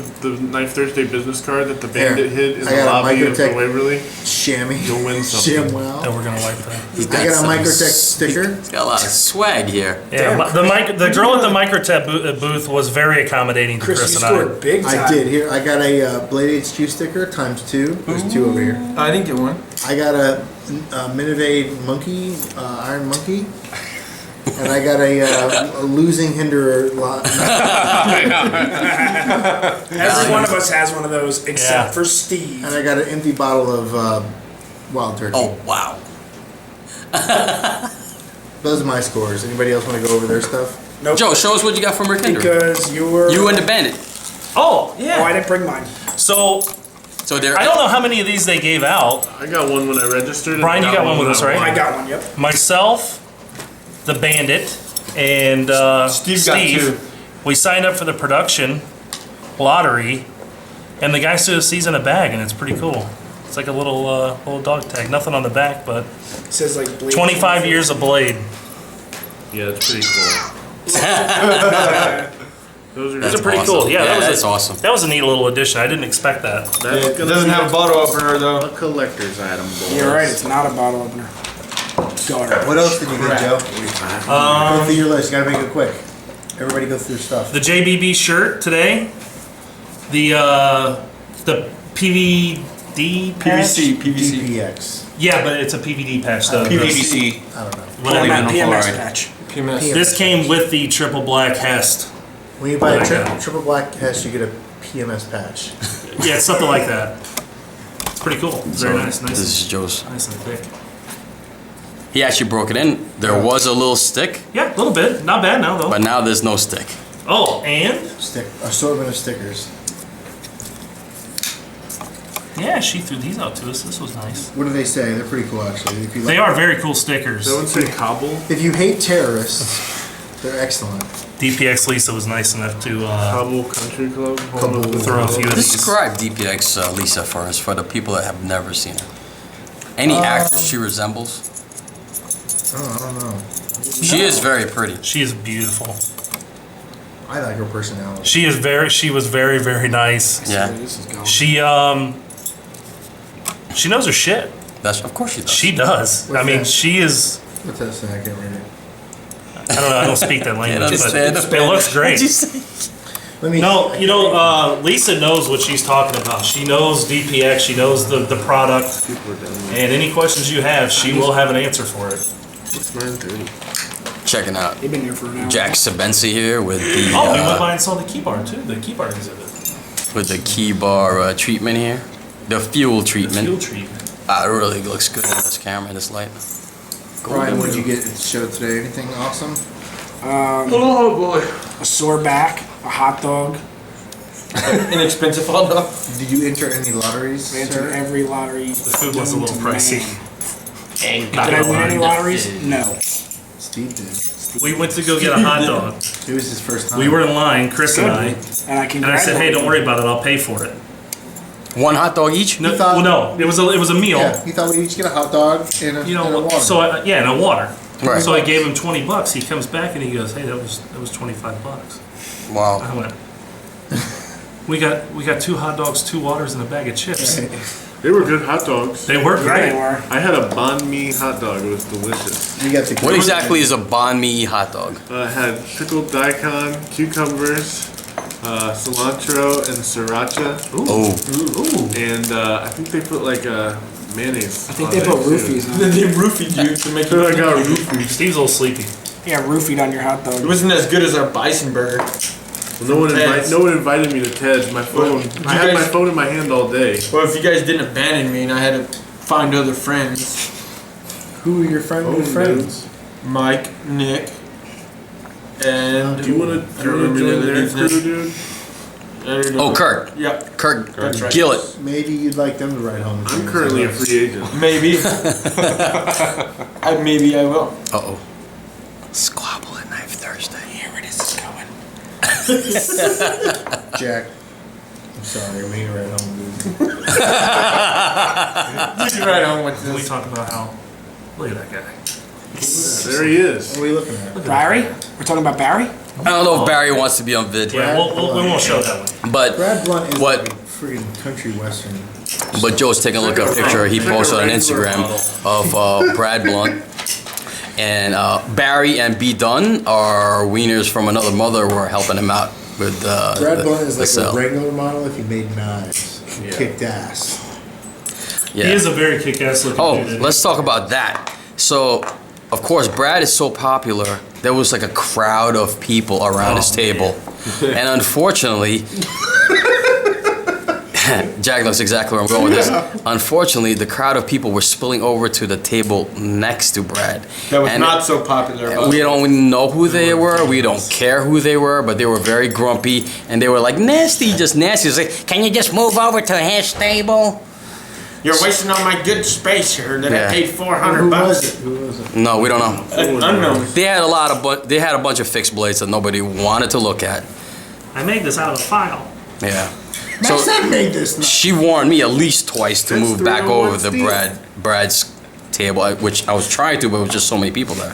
Knife Thursday business card that the bandit hid in I the got a lobby of the Microtech- Waverly, Chamois. You'll win something. that ShamWow. we're gonna wipe that. I got a some Microtech sticker. He's got a lot of swag here. Yeah, the girl at the Microtech booth was very accommodating to Chris, Chris you and I. scored big time. I did. Here, I got a Blade HQ sticker ×2. There's 2 over here. I didn't get one. I got a Minivade monkey, Iron Monkey. And I got a losing Hinderer lot. Every one of us has one of those except Yeah. for Steve. And I got an empty bottle of Wild Turkey. Oh, wow. Those are my scores. Anybody else want to go over their stuff? Nope. Joe, show us what you got from Rick Because you were. You and the bandit. Oh, Oh, I yeah. didn't bring mine. So So there. I don't know how many of these they gave out. I got one when I registered. and Brian, you got one with when us, I right? won. I got one. Yep. Myself, the bandit, and Steve got two. We signed up for the production lottery, and the guy sees in a bag, and it's pretty cool. It's like a little dog tag. Nothing on the back, but It says like Blade 25 years of Blade. Yeah, it's pretty cool. Those are Those just are pretty awesome. cool. Yeah, that was that's awesome. That was a neat little addition. I didn't expect that. That's It gonna doesn't be have a bottle opener though. a collector's item. Boys. You're right. It's not a bottle opener. Garbage. What else did you get, Joe? Go through your list. You gotta make it quick. Everybody go through stuff. The JBB shirt today. The PVD patch. PVC. DPX. Yeah, but it's a PVD patch though. PVC. I don't know. Whatever. Not PMS Fluoride. patch. PMS. This came with the triple black Hest. When you buy a What I got. triple black Hess, you get a PMS patch. Yeah, it's something like that. It's pretty cool. Very nice, This nice, is Joe's. nice and thick. He actually broke it in. There was a little stick, Yeah, a little bit. Not bad now though. but now there's no stick. Oh, and Assortment of stickers. yeah, she threw these out to us. This was nice. What do they say? They're pretty cool, actually. If you They are very cool stickers. That would say cobble. If you hate terrorists, they're excellent. DPX Lisa was nice enough to Cobble Country Club. throw a few of these. Describe DPX Lisa for us, for the people that have never seen her. Any actress she resembles? Oh, I don't know. She is very pretty. She is beautiful. I like her personality. She was very, very nice. Yeah, This is going. She knows her shit. that's of course she does. She does. What's I mean, that? she is. What's that say? I can't read it. I don't know. I don't speak that language, but understand. it looks great. Let me. No, Lisa knows what she's talking about. She knows DPX. She knows the product. And any questions you have, she will have an answer for it. It's 9:30. Checking out They've been here for an hour. Jack Sabensi here with Oh, we went the by and saw the key bar too. The key bar exhibit. key bar treatment here, the fuel The treatment. fuel treatment. It really looks good on this camera, this light. Brian, what did you get at the show today? Anything awesome? Oh boy. A sore back, a hot dog. Inexpensive hot dog. Did you enter any lotteries? We entered sir? every lottery. The food was a known little to pricey. man. Not Did I gonna win any lie. lotteries? No. Steve did. We went to go get a hot dog. It was his first time. We were in line, Chris and I And I said, "Hey, don't worry about it. I'll pay for it." One hot dog each? No, thought- well, no, it was a meal. Yeah, he thought we'd each get a hot dog and a, You and a know, water. so and a water. Right. So I gave him $20. He comes back and he goes, "Hey, that was $25." Wow. I went, "We got 2 hot dogs, 2 waters, and a bag of chips." They were good hot dogs. They were Yeah, great. they were. I had a banh mi hot dog. It was delicious. We got the What exactly is a banh mi hot dog? It had pickled daikon, cucumbers, cilantro, and sriracha. Oh, Ooh. And I think they put like mayonnaise. I think they put roofies on Then it. they roofied you to make So I it. got roofies. Steve's a little sleepy. Yeah, roofied on your hot It dog. wasn't as good as our bison burger. Well, no Ted's. one invited me to Ted's. My phone. Well, I you had my guys- phone in my hand all day. Well, if you guys didn't abandon me and I had to find other friends, Who are your friends? Mike, Nick, and Do you want to join their crew, dude? oh, Kirk. Yep, Kirk That's right. Gillett. Maybe you'd like them to ride home. with I'm you. currently a free agent. maybe. Maybe I will. Uh-oh. Squabble at Knife Thursday. Here it is going. Jack. I'm sorry, we ain't ride home with you. You can ride home with We this. talk about how. Look at that guy. There he is. What are we looking at? Barry? We're talking about Barry? I don't know if Barry wants to be on vid, Yeah, we won't show that one. but Brad Blunt is What? like a freaking country western. but Joe's taking a look at a picture he posted on Instagram of Brad Blunt. And Barry and B. Dunn are Wieners from another mother were helping him out with Brad Blunt is the like cell. a regular model if he made knives. Kicked ass. He Yeah. is a very kick-ass looking Oh, dude. let's talk about that. So, of course, Brad is so popular. There was like a crowd of people around his table, and unfortunately, Jack knows exactly where I'm going with this. Unfortunately, the crowd of people were spilling over to the table next to Brad. That was And not so popular. but- we don't know who they were. We don't care who they were, but they were very grumpy, and they were like nasty, just nasty. It's like, can you just move over to his table? You're wasting all my good space here that Yeah. I paid Who $400 was it? Who was it? No, we don't know. Unknown. They had they had a bunch of fixed blades that nobody wanted to look at. I made this out of a file. Yeah. So, So made this knife. she warned me at least twice to That's move the back real over one, to Steve. Brad's table, which I was trying to, but it was just so many people there.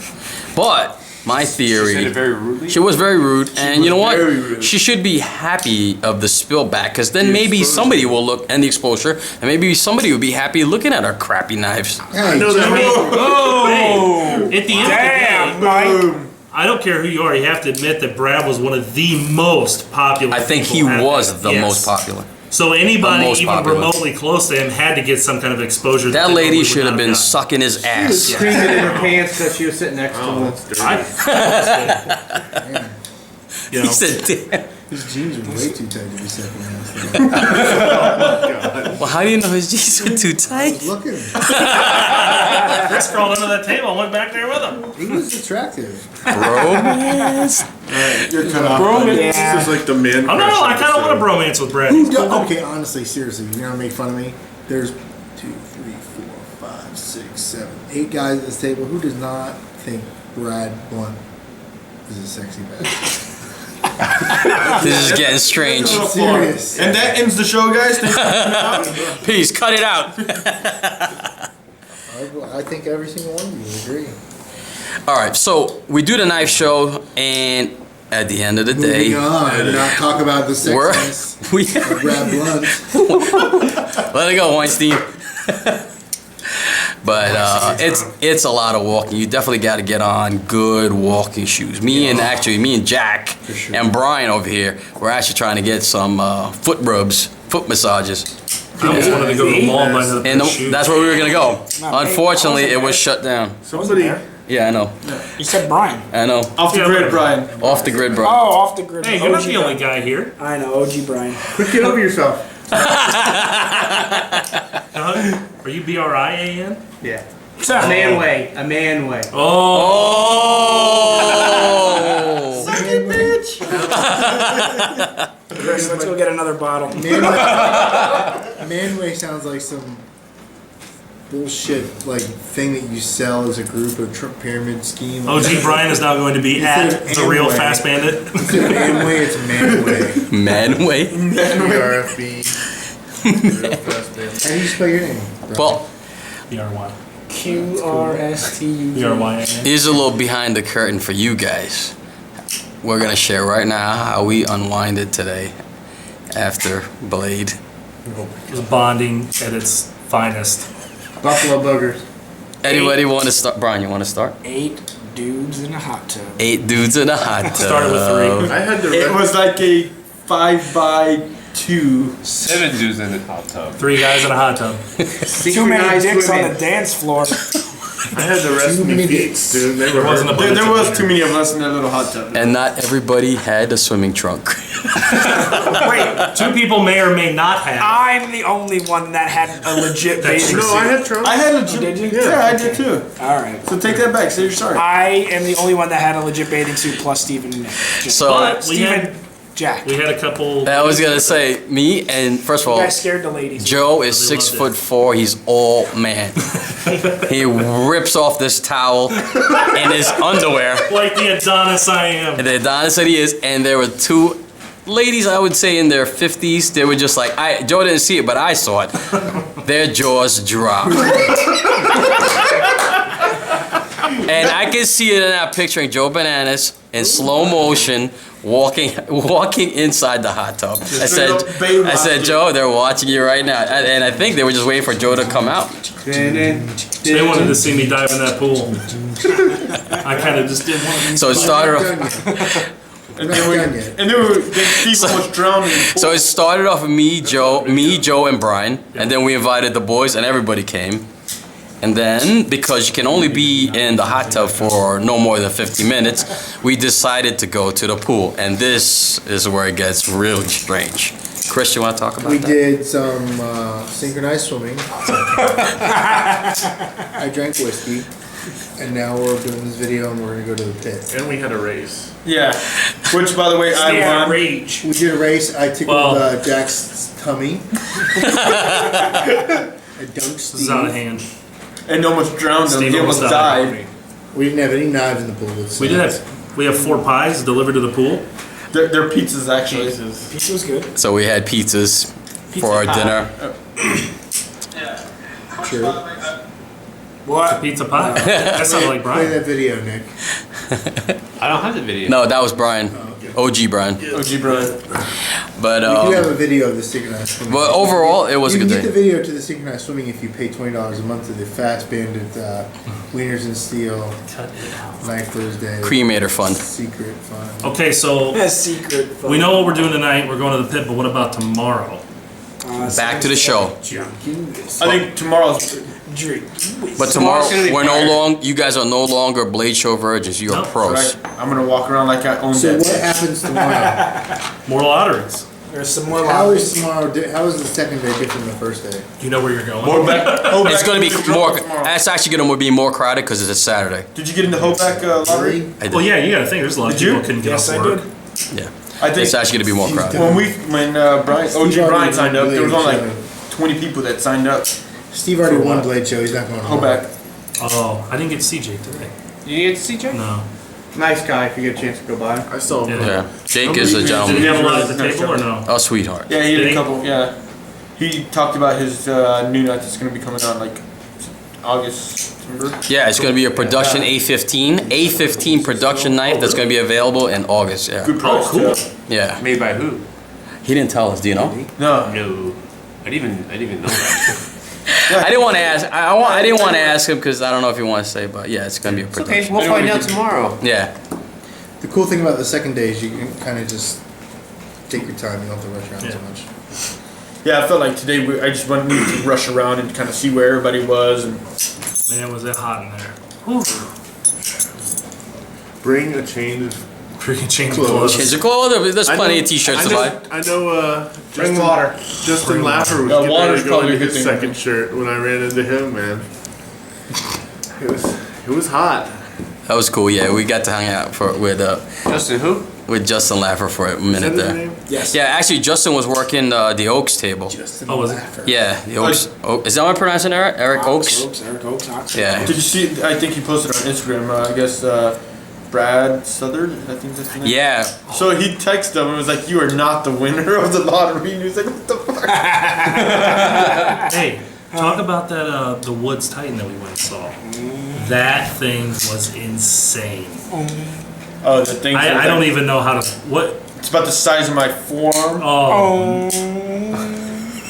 But my theory, Said it very rudely. she was very rude, and you know what? very rude. She should be happy of the spill back, because then maybe somebody will look, and the exposure, and maybe somebody will be happy looking at our crappy knives. Hey, know that. Hey, at the end Damn, of the Mike. day, I don't care who you are, you have to admit that Brad was one of the most popular I think he people at was that. the Yes. most popular. So anybody The most even popular. remotely close to him had to get some kind of exposure. That they lady normally should would have not been gotten. sucking his ass. Creaming in her pants that she was sitting next to Oh, him. that's dirty. You He know, said, "Damn." his jeans are way too tight to be second ass. Well, how do you know his jeans were too tight? Look at him. Chris crawled under that table and went back there with him. He was attractive. Romance. You're cut off. This is like the man. Oh no, crush I kind of episode. want a bromance with Brad. Who do- okay, honestly, seriously, you're gonna make fun of me. There's 2, 3, 4, 5, 6, 7, 8 guys at this table. Who does not think Brad Blunt is a sexy bastard? This is getting strange. Serious. And that ends the show, guys. Thanks for coming out. Peace, cut it out. I think every single one of you would agree. All right, so we do the knife show, and at the end of the Moving day, on, not talk about the we're sexiness we of Brad Blunt. let it go, Weinstein. But it's a lot of walking. You definitely got to get on good walking shoes. Me and Jack sure. and Brian over here, we're actually trying to get some foot rubs, foot massages. I almost wanted to go to the mall and buy another pair And of shoes. that's where we were gonna go. Not me. Unfortunately, it was shut down. Somebody. Yeah, I know. You said Brian. I know. Off the Yeah, grid, but- Brian. Off the grid, Oh, bro. off the grid. Hey, you're not OG the only Brian. guy here. I know, OG Brian. Quick, get over yourself. Are you BRIAN? Yeah. A man way. A man way. Oh! Chris, let's go get another bottle. Manway sounds like some bullshit like thing that you sell as a group of pyramid scheme. OG Brian is now going to be Instead at of the real Amway. Fast Bandit. Instead of Amway, it's Manway. Manway. BRFB. Real fast band. How do you spell your name? Brian? Well, BRY. QRST. BRY. here's a little behind the curtain for you guys. We're gonna share right now how we unwinded today after Blade. It was bonding at its finest. Buffalo boogers. Anybody want to start? Brian, you want to start? 8 dudes in a hot tub. 8 dudes in a hot tub. Started with 3. I had the It was like a 5x2. 7 dudes in the hot tub. 3 guys in a hot tub. Too many dicks on the dance floor. I had the rest of many the feet, dicks. dude. They were wasn't a hurting. There was too many of us in that little hot tub. And not everybody had a swimming trunk. Wait, 2 people may or may not have. I'm the only one that had a legit That's bathing true. No, I suit. had trunks. I had a Did you? Yeah, I did too. All right. So take that back. Say you're sorry. I am the only one that had a legit bathing suit plus Steven and Nick. So But we Steven, had Jack. we had a couple. I was gonna say me and first of You all, guys scared the ladies. Joe is They loved 6'4". He's all man. He rips off this towel and his underwear. Like the Adonis I am. And the Adonis that he is, and there were 2 ladies, I would say in their 50s. They were just like, Joe didn't see it, but I saw it. Their jaws dropped. And I can see it in that picturing Joe Bananas in slow motion walking inside the hot tub. I said, Joe, they're watching you right now. And I think they were just waiting for Joe to come out. They wanted to see me dive in that pool. I kind of just didn't want to. So it started off. And then Steve almost drowned in the pool. So it started off with me, Joe, and Brian, and then we invited the boys, and everybody came. And then, because you can only be in the hot tub for no more than 50 minutes, we decided to go to the pool. And this is where it gets really strange. Chris, you want to talk about We that? did some synchronized swimming. I drank whiskey, and now we're doing this video, and we're gonna go to the pit. And we had a race. Yeah. Which, by the way, I Yeah, won. rage. We did a race. I tickled Well- Jack's tummy. I dunked This is out of Steve. hand. And almost drowned him. Steve He almost died. We didn't have any knives in the pool. We did have 4 pies delivered to the pool. They're pizzas, actually. Pizza was good. So we had pizzas for our dinner. True. What? Pizza pie. That sounded like Play Brian. that video, Nick. I don't have the video. No, that was Brian. OG Brian. OG Brian. But We do have a video of the synchronized swimming. but overall, it was a You good can get the day. video to the synchronized swimming if you pay $20 a month to the Fast Bandit Wieners and Steel Night Thursday Cremator fund. Secret Fun. Okay, so A secret. we know what we're doing tonight. We're going to the pit, but what about tomorrow? Back to the show. I think tomorrow's. Drink. But tomorrow, Tomorrow's gonna be we're no fire. long. You guys are no longer Blade Show virgins. You are No, pros. Right. I'm gonna walk around like I own So that. what happens tomorrow? More lotteries. There's some more How lobbies. is tomorrow? How is the second day different than the first day? Do you know where you're going? More back. It's going to be more. Tomorrow. It's actually going to be more crowded because it's a Saturday. Did you get in the Hoback lottery? Really? I did. Well, yeah, you got to think. There's a lot of Did you? people couldn't get Yes, off I work. did. Yeah, I think it's actually going to be more crowded. when Brian, OG Steve Brian already signed up, there was won only Blade like 20 people that signed up. Steve already For won what? Blade Show. He's not going to Hoback. Oh, I didn't get to see Jake today. You get to see Jake? No. Nice guy if you get a chance to go by. I saw him. Yeah, Jake is a Did he gentleman. have a lot at the table or no? Oh, sweetheart. Yeah, he Did had he? a couple. Yeah, he talked about his new night that's gonna be coming on like August, September. Yeah, it's going to be a production A15. A15 production night that's going to be available in August. Yeah. Good price. Oh, cool. too. Yeah. Made by who? He didn't tell us. Do you know? No, No. I didn't even know that. I didn't want to ask. I didn't want to ask him because I don't know if he wants to say. But yeah, it's going to be a It's production. okay, we'll find out tomorrow. Yeah. The cool thing about the second day is you can kind of just take your time. You don't have to rush around so much. yeah, I felt like today I just wanted to rush around and kind of see where everybody was. And Man, was it hot in there. Whew. Bring a change of. Freaking change Clothes. clothes. Change your clothes. There's I plenty know- of t-shirts I to know- buy. I know. Bring Justin, water. Justin Laffer was Yeah, getting ready water's to go probably into a his good thing. second shirt when I ran into him, man. It was hot. That was cool. Yeah, we got to hang out Justin, who? with Justin Laffer for a Is minute that his there. name? Yes. Yeah, actually, Justin was working the Oaks table. Justin Oh, was it? Laffer. Yeah, the Oaks. Is that what I'm pronouncing it right? Eric Oaks? Eric Oaks. Oaks. Yeah. did you see? I think he posted on Instagram. I guess Brad Southern. I think that's his name. Yeah. So he texted him and was like, "You are not the winner of the lottery." And he was like, "What the fuck?" Hey, talk about that the Woods Titan that we went and saw. That thing was insane. Oh, the thing. I don't even know how to. What? It's about the size of my forearm. Oh,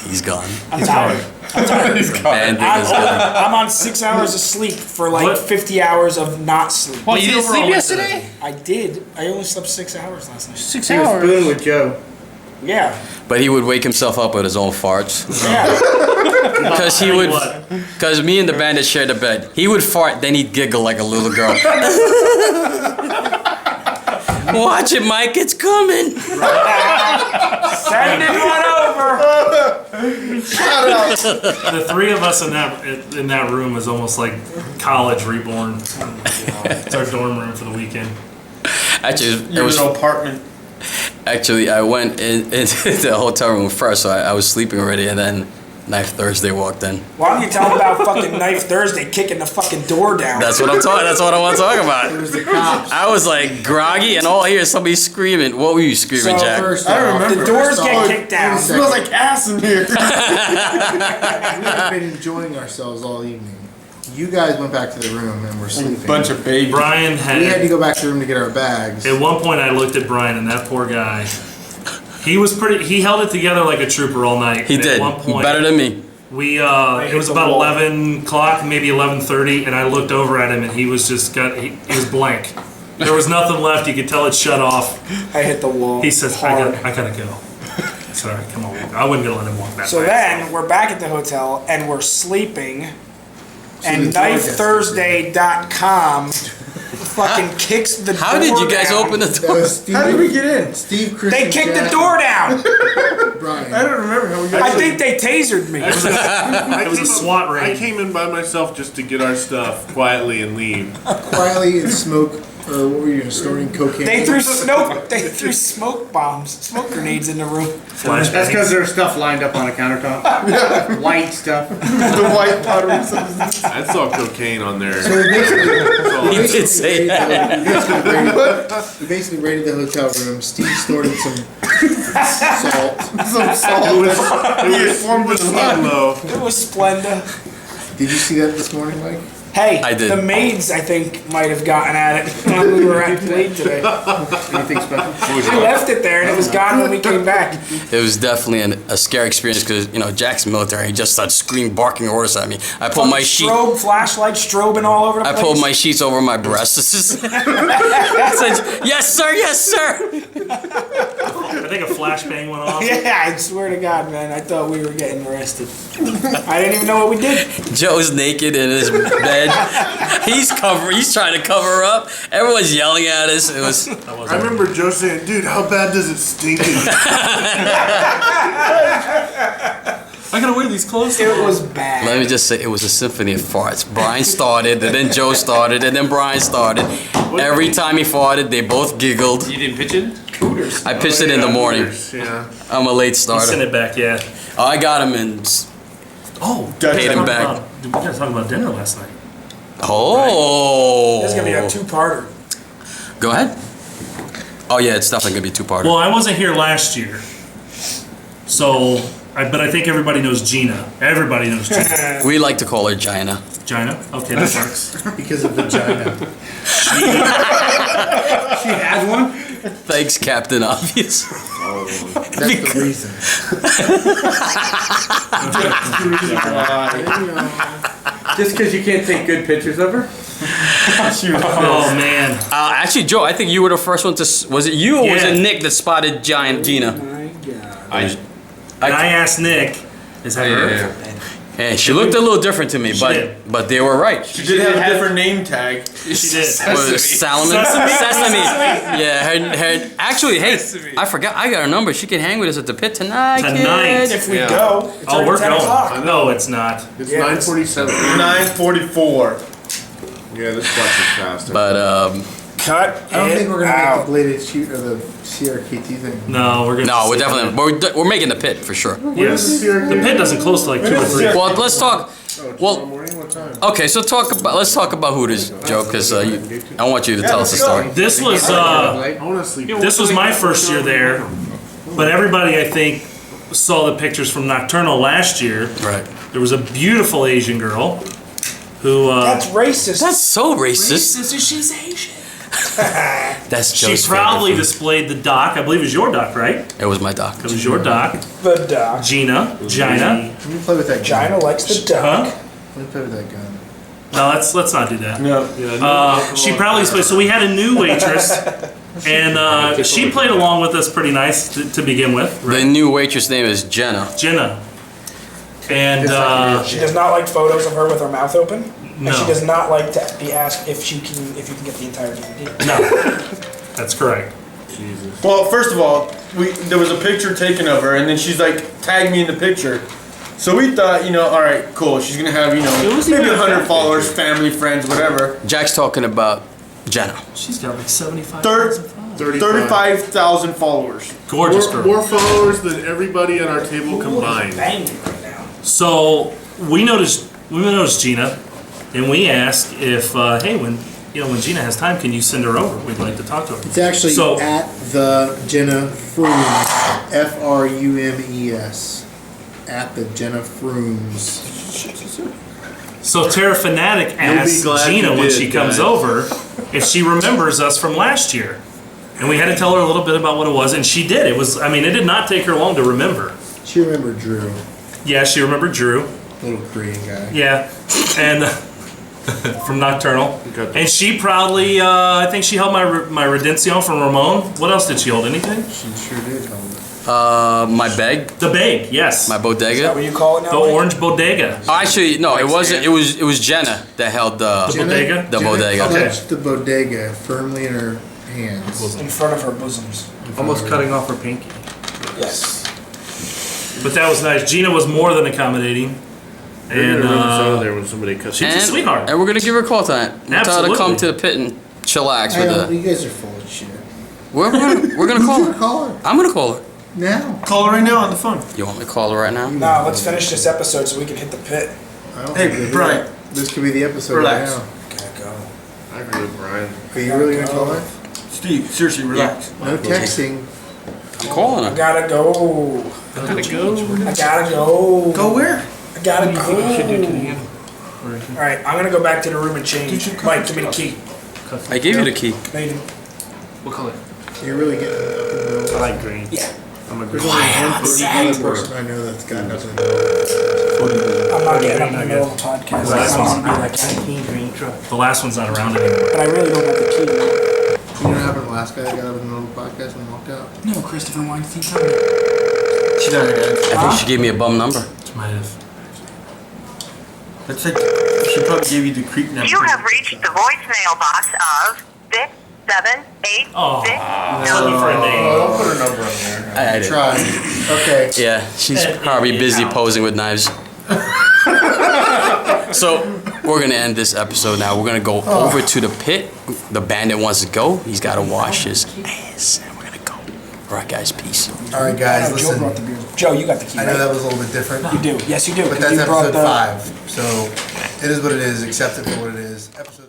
He's gone. I'm tired. Bandit is gone. I'm on 6 hours of sleep for like What? 50 hours of not sleep. Well, you didn't sleep yesterday? I did. I only slept 6 hours last night. 6 He was hours. spooning with Joe. Yeah. But he would wake himself up with his own farts. Yeah. Because he Tell you would, what. because me and the bandit shared a bed. He would fart, then he'd giggle like a little girl. Watch it, Mike, it's coming. Sending one over. The three of us in that room is almost like college reborn. It's our dorm room for the weekend. Actually, it Your was. little apartment. Actually, I went into the hotel room first, so I was sleeping already, and then Knife Thursday walked in. Why don't you tell him about fucking Knife Thursday kicking the fucking door down? That's what I'm talking. That's what I want to talk about. It was the cops. I was like groggy, and all I hear is somebody screaming. What were you screaming, So Jack? First I off, remember. the doors First get off, kicked down. wait a It second. smells like ass in here. We've been enjoying ourselves all evening. You guys went back to the room and were sleeping. Bunch of babies. Brian We had to had. go back to the room to get our bags. At one point, I looked at Brian, and that poor guy. He was pretty. He held it together like a trooper all night. He And did At one point, better than me. we it was about 11 o'clock, maybe 11:30, and I looked over at him, and he was just he was blank. There was nothing left. You could tell it shut off. I hit the wall. He says, hard. I gotta go. Sorry, come on. I wasn't gonna let him walk back. So by then we're back at the hotel and we're sleeping, and the door gets KnifeThursday.com fucking kicks the door How did you guys down. open the That door? was Steve, How did we get in? Steve, Chris, They and kicked the Jack, door down. Brian. I don't remember how we got I in. think they tasered me. It was a SWAT I raid. came in by myself just to get our stuff quietly and leave. Quietly and smoke, or what were you doing, snorting cocaine? They threw smoke bombs, smoke grenades in the room. That's Flashbang. because there's stuff lined up on a countertop. White stuff. the white powder substance. I saw cocaine on there. So we basically, He did say that. we basically raided the hotel room. Steve snorted some salt. Some salt. It was slow. It was Splenda. Did you see that this morning, Mike? Hey, I did. the maids I think might have gotten at it when we were at Blade today. Anything special? We left it there and it was gone when we came back. It was definitely a scary experience because Jack's military. He just started screaming, barking orders at me. I pulled my sheet. Strobe, flashlight, strobing all over the I place. pulled my sheets over my breasts. It's just- I said, yes, sir, yes, sir. I think a flashbang went off. Yeah, I swear to God, man, I thought we were getting arrested. I didn't even know what we did. Joe's naked in his bed. He's trying to cover up. Everyone's yelling at us. It was. I remember Joe saying, dude, how bad does it stink in here? I gotta wear these clothes. It was bad. Let me just say, it was a symphony of farts. Brian started, and then Joe started, and then Brian started. Every time he farted, they both giggled. You didn't pitch in? Hooters. I pitched it in the morning. Yeah. I'm a late Send starter. it back, yeah. Oh, I got him in. Oh, Paid him back. We guys talking about dinner last night. Oh. This is gonna be a two-parter. Go ahead. Oh yeah, it's definitely gonna be two-parter. Well, I wasn't here last year, so but I think everybody knows Gina. Everybody knows Gina. We like to call her Gina. Gina? Okay, that works. Because of vagina. She has one? Thanks, Captain Obvious. That's the reason. Just because you can't take good pictures of her? Oh man. Actually, Joe, I think you were the first one to. Was it you or was Yeah. it Nick that spotted Giant Gina? My God. I And I asked Nick, is that her? yeah. Hey, she looked a little different to me, She but did. but they were right. She did have a different name tag. She did. Was Salmon? Sesame. Yeah, her. Actually, hey, Sesame. I forgot. I got her number. She can hang with us at the pit tonight. Tonight. kid. If we Yeah. go, it's Oh, already we're 10 going. o'clock. No, it's not. It's Yeah, 9:47. 9:44. Yeah, this watch is fast. But Cut I don't think we're gonna make out. the bladed shoot or the CRKT thing. No, we're gonna. no, we're sleep in definitely we're making the pit for sure. it. Yes. The pit doesn't close till like 2 or 3. Well, let's talk. Tomorrow Well, morning, what time? okay, so let's talk about Hooters, Joe, because I want you to tell us the story. This was I want to sleep. this was my first year there, but everybody I think saw the pictures from Nocturnal last year, Right. there was a beautiful Asian girl who That's racist. That's so racist. She's Asian. That's she Joe's proudly favorite food. displayed the doc. I believe it was your doc, right? It was my doc. It was your doc. The duck. Gina. Let me play with that gun. Gina likes the duck. Huh? Let me play with that gun. No, let's not do that. No. She proudly displayed. So we had a new waitress, and she played along with us pretty nice to begin with. The Right? new waitress name is Jenna. Jenna. And She does not like photos of her with her mouth open. No. And she does not like to be asked if you can get the entire DVD. no, that's correct. Well, first of all, there was a picture taken of her, and then she's like, tag me in the picture. So we thought, all right, cool. She's gonna have, maybe 100 followers, family, friends, whatever. Jack's talking about Jenna. She's got like 75. 35,000 followers. Gorgeous girl. More followers than everybody at our table combined. Banging right now. So we noticed Gina, and we asked if hey, when Gina has time, can you send her over? We'd like to talk to her. It's actually So- at the Jenna Frooms, Frumes. At the Jenna Frooms. So Terra Fanatic asked glad Gina you when did, she comes guys. over if she remembers us from last year, and we had to tell her a little bit about what it was, and she did. It did not take her long to remember. She remembered Drew, Yeah, she remembered Drew. little Korean guy. Yeah, and from Nocturnal, Okay. and she proudly, I think she held my Redención from Ramon. What else did she hold? Anything? She sure did hold it. My bag, The bag, yes. my Is that bodega. what you call it now? The Mike? orange bodega. Oh, actually, no, it wasn't. It was Jenna that held the Jenna? bodega? The bodega. Okay. Clutched the bodega firmly in her hands. In front of her bosoms. Almost cutting off her pinky. Yes. But that was nice. Gina was more than accommodating. And There when somebody cut. She's a sweetheart. And we're gonna give her a call tonight. We'll tell her to come Absolutely. to the pit and chillax I with know, the. you guys are full of shit. We're gonna call her. Call her I'm gonna call her. now. Call her right now on the phone. You want me to call her right now? Now let's finish this episode so we can hit the pit. I don't Hey, think they do Brian. that. This could be the episode Relax. right now. Gotta go. I agree with Brian. Are you really gonna call her? Steve, seriously, relax. No texting. I'm calling I her. gotta go. I gotta go. Go where? I gotta go. Alright, I'm gonna go back to the room and change. Mike, give me the key. I gave you the key. No, you didn't. What color? You're really getting I like green. Yeah. I'm a There's green. only one person I know that's got nothing to do with I'm not getting up in the middle of the podcast. I don't wanna be like, The last one's not around anymore. but I really don't have the key. it. You know what happened to the last guy that got up in the middle of the podcast and walked out? No, Christopher Weinstein told me. She's not here. I think she gave me a bum number. Might have. That's like, she probably gave you the creep number. You have reached the voicemail box of 678 Oh, looking for a name. Don't put her number on there. I did. Try. Okay. Yeah, she's probably busy posing with knives. So we're gonna end this episode now. We're gonna go over to the pit. The bandit wants to go. He's gotta wash his ass, and we're gonna go. All right, guys. Peace. All right, guys. Joe Listen. brought the beer. Joe, you got the key, I know right? that was a little bit different, You do. Yes, you do. but 'cause that's you brought episode the- 5. So it is what it is. Accept it for what it is. Episode